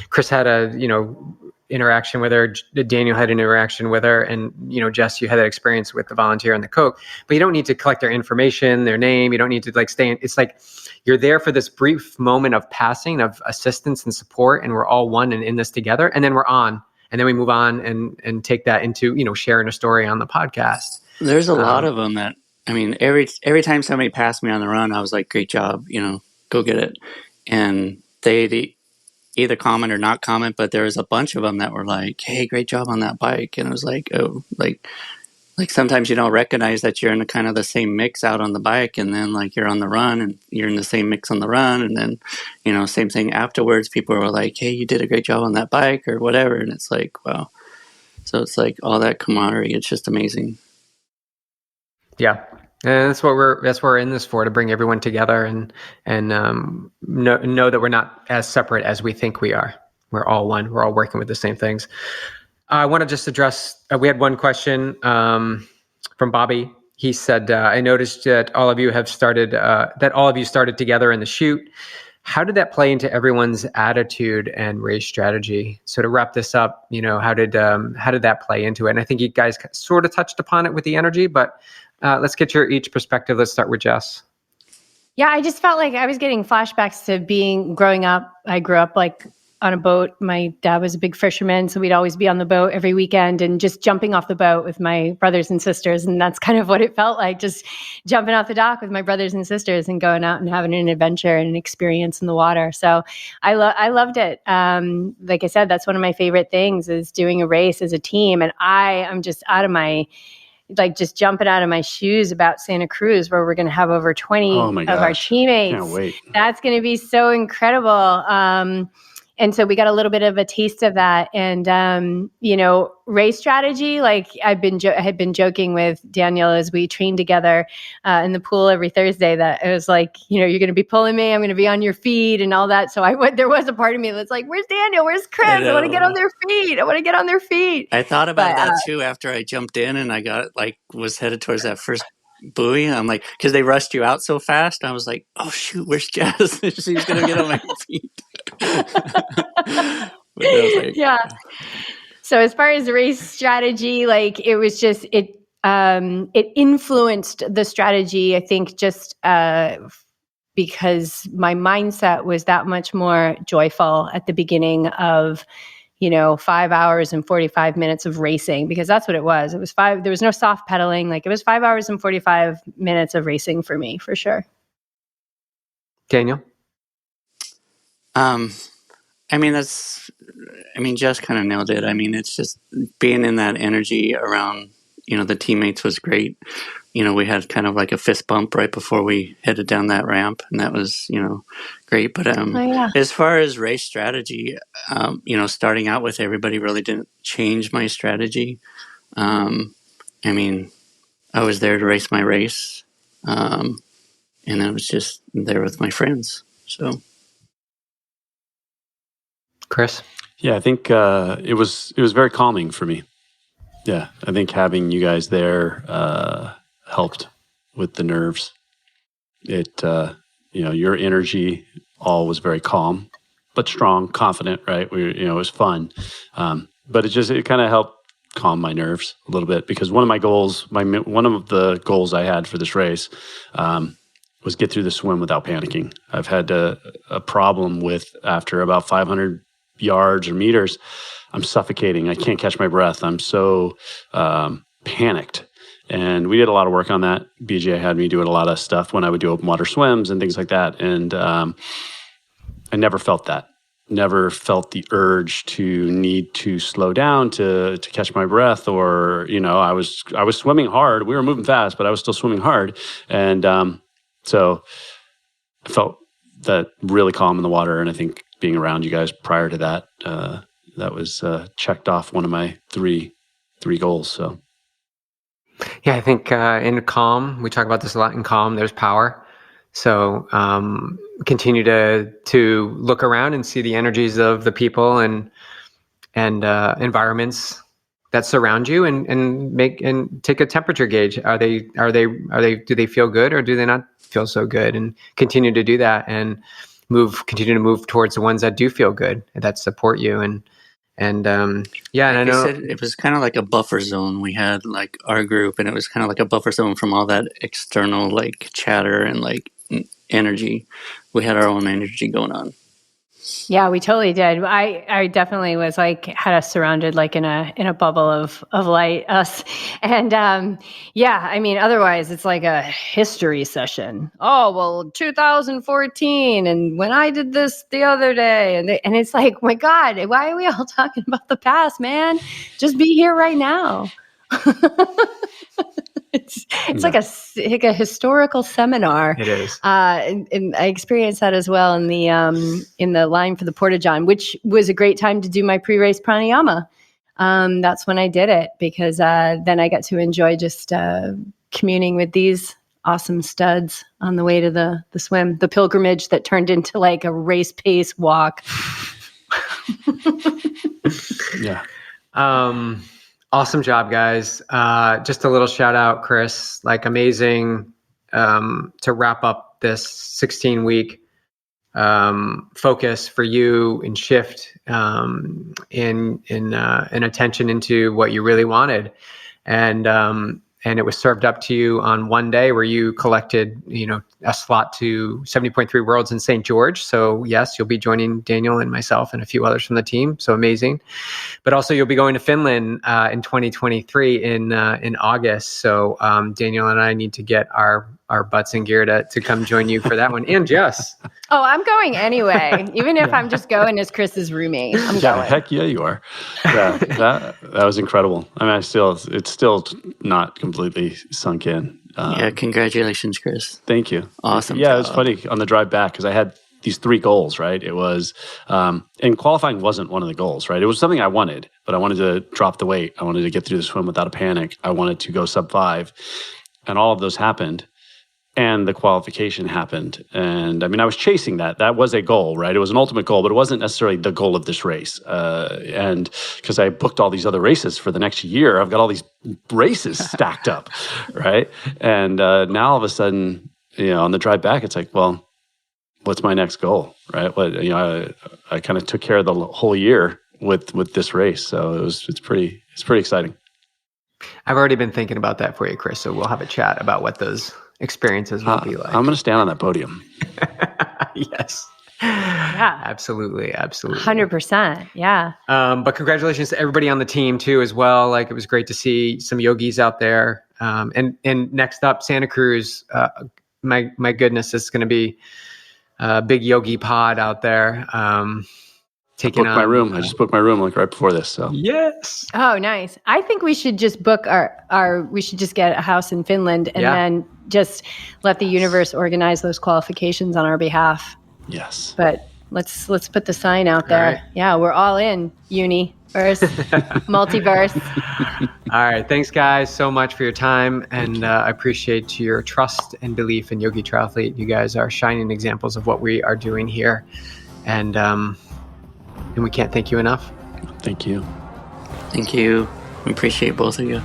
Chris had a, interaction with her, Daniel had an interaction with her, and, Jess, you had that experience with the volunteer and the Coke, but you don't need to collect their information, their name. You don't need to it's like, you're there for this brief moment of passing, of assistance and support, and we're all one and in this together. And then we're on, and then we move on and take that into, sharing a story on the podcast. There's a lot of them that, every time somebody passed me on the run, I was like, great job, go get it. And they either comment or not comment, but there was a bunch of them that were like, hey, great job on that bike. And I was like, oh, like sometimes you don't recognize that you're in kind of the same mix out on the bike, and then like you're on the run and you're in the same mix on the run, and then same thing afterwards. People were like, hey, you did a great job on that bike or whatever, and it's like, wow. So it's like all that camaraderie. It's just amazing. Yeah, and that's what we're in this for, to bring everyone together and know that we're not as separate as we think we are. We're all one. We're all working with the same things. I want to just address, we had one question from Bobby. He said, I noticed that all of you started together in the chute. How did that play into everyone's attitude and race strategy? So to wrap this up, how did that play into it? And I think you guys sort of touched upon it with the energy, but let's get your each perspective. Let's start with Jess. Yeah, I just felt like I was getting flashbacks to growing up. I grew up like on a boat. My dad was a big fisherman, so we'd always be on the boat every weekend and just jumping off the boat with my brothers and sisters. And that's kind of what it felt like, just jumping off the dock with my brothers and sisters and going out and having an adventure and an experience in the water. So I loved it. Like I said, that's one of my favorite things, is doing a race as a team. And I'm just just jumping out of my shoes about Santa Cruz, where we're going to have over 20 of our teammates. Can't wait. That's going to be so incredible. And so we got a little bit of a taste of that. And, race strategy, like I had been joking with Daniel as we trained together in the pool every Thursday, that it was like, you're going to be pulling me, I'm going to be on your feet and all that. So there was a part of me that's like, where's Daniel? Where's Chris? I want to get on their feet. I thought about that too after I jumped in and I was headed towards that first buoy. I'm like, because they rushed you out so fast. I was like, oh shoot, where's Jess? She's going to get on my feet. Yeah. So as far as race strategy, like it was just, it influenced the strategy, I think, just because my mindset was that much more joyful at the beginning of 5 hours and 45 minutes of racing, because that's what it was. It was there was no soft pedaling. Like, it was 5 hours and 45 minutes of racing for me, for sure. Daniel? Jess kind of nailed it. It's just being in that energy around, the teammates was great. We had kind of like a fist bump right before we headed down that ramp, and that was, great. But as far as race strategy, starting out with everybody really didn't change my strategy. I was there to race my race, and I was just there with my friends. So. Chris? Yeah, I think it was very calming for me. Yeah, I think having you guys there helped with the nerves. It, your energy all was very calm, but strong, confident, right? It was fun. But it kind of helped calm my nerves a little bit, because one of the goals I had for this race was get through the swim without panicking. I've had a problem with, after about 500 yards or meters, I'm suffocating. I can't catch my breath. I'm so panicked. And we did a lot of work on that. BJ had me doing a lot of stuff when I would do open water swims and things like that. And I never felt that. Never felt the urge to need to slow down to catch my breath, or, I was swimming hard. We were moving fast, but I was still swimming hard. And so I felt that really calm in the water. And I think being around you guys prior to that, that was checked off one of my three goals. So. Yeah, I think in calm, we talk about this a lot. In calm, there's power. So continue to look around and see the energies of the people and environments that surround you, and take a temperature gauge. Do they feel good, or do they not feel so good? And continue to do that, and continue to move towards the ones that do feel good, that support you. And I know said, it was kind of like a buffer zone. We had like our group, and it was kind of like a buffer zone from all that external like chatter and like energy. We had our own energy going on. Yeah, we totally did. I definitely was like, had us surrounded like in a bubble of light, us. And otherwise it's like a history session. Oh, well, 2014, and when I did this the other day, and it's like, oh my God, why are we all talking about the past, man? Just be here right now. It's like a historical seminar. It is. And I experienced that as well in the line for the Porta-John, which was a great time to do my pre-race pranayama. That's when I did it, because then I got to enjoy just communing with these awesome studs on the way to the swim, the pilgrimage that turned into like a race pace walk. Yeah. Awesome job, guys. Just a little shout out, Chris, like amazing to wrap up this 16-week focus for you and shift in attention into what you really wanted. And it was served up to you on one day where you collected, a slot to 70.3 Worlds in St. George. So yes, you'll be joining Daniel and myself and a few others from the team. So amazing. But also you'll be going to Finland in 2023 in August. So Daniel and I need to get our butts in gear to come join you for that one. And Jess. Oh, I'm going anyway. Even if I'm just going as Chris's roommate, I'm going. Heck yeah, you are. Yeah, that was incredible. I mean, it's still not completely sunk in. Congratulations, Chris. Thank you. Awesome. Yeah, it was funny on the drive back, because I had these 3 goals, right? It was, and qualifying wasn't one of the goals, right? It was something I wanted, but I wanted to drop the weight. I wanted to get through the swim without a panic. I wanted to go sub 5, and all of those happened. And the qualification happened. And I mean, I was chasing that. That was a goal, right? It was an ultimate goal, but it wasn't necessarily the goal of this race. And because I booked all these other races for the next year, I've got all these races stacked up, right? And now all of a sudden, on the drive back, it's like, well, what's my next goal, right? I kind of took care of the whole year with this race. So it's pretty exciting. I've already been thinking about that for you, Chris. So we'll have a chat about what those experiences will be like. I'm going to stand on that podium. Yes. Yeah. Absolutely. 100%. Yeah. But congratulations to everybody on the team too, as well. Like, it was great to see some yogis out there. And next up, Santa Cruz. My goodness, it's going to be a big yogi pod out there. I just booked my room like right before this. So yes. Oh, nice. I think we should just book we should just get a house in Finland and then just let the universe organize those qualifications on our behalf. Yes. But let's put the sign out there. All right. Yeah, we're all in universe, multiverse. All right. Thanks, guys, so much for your time. And I appreciate your trust and belief in Yogi Triathlete. You guys are shining examples of what we are doing here. And we can't thank you enough. Thank you. Thank you. We appreciate both of you.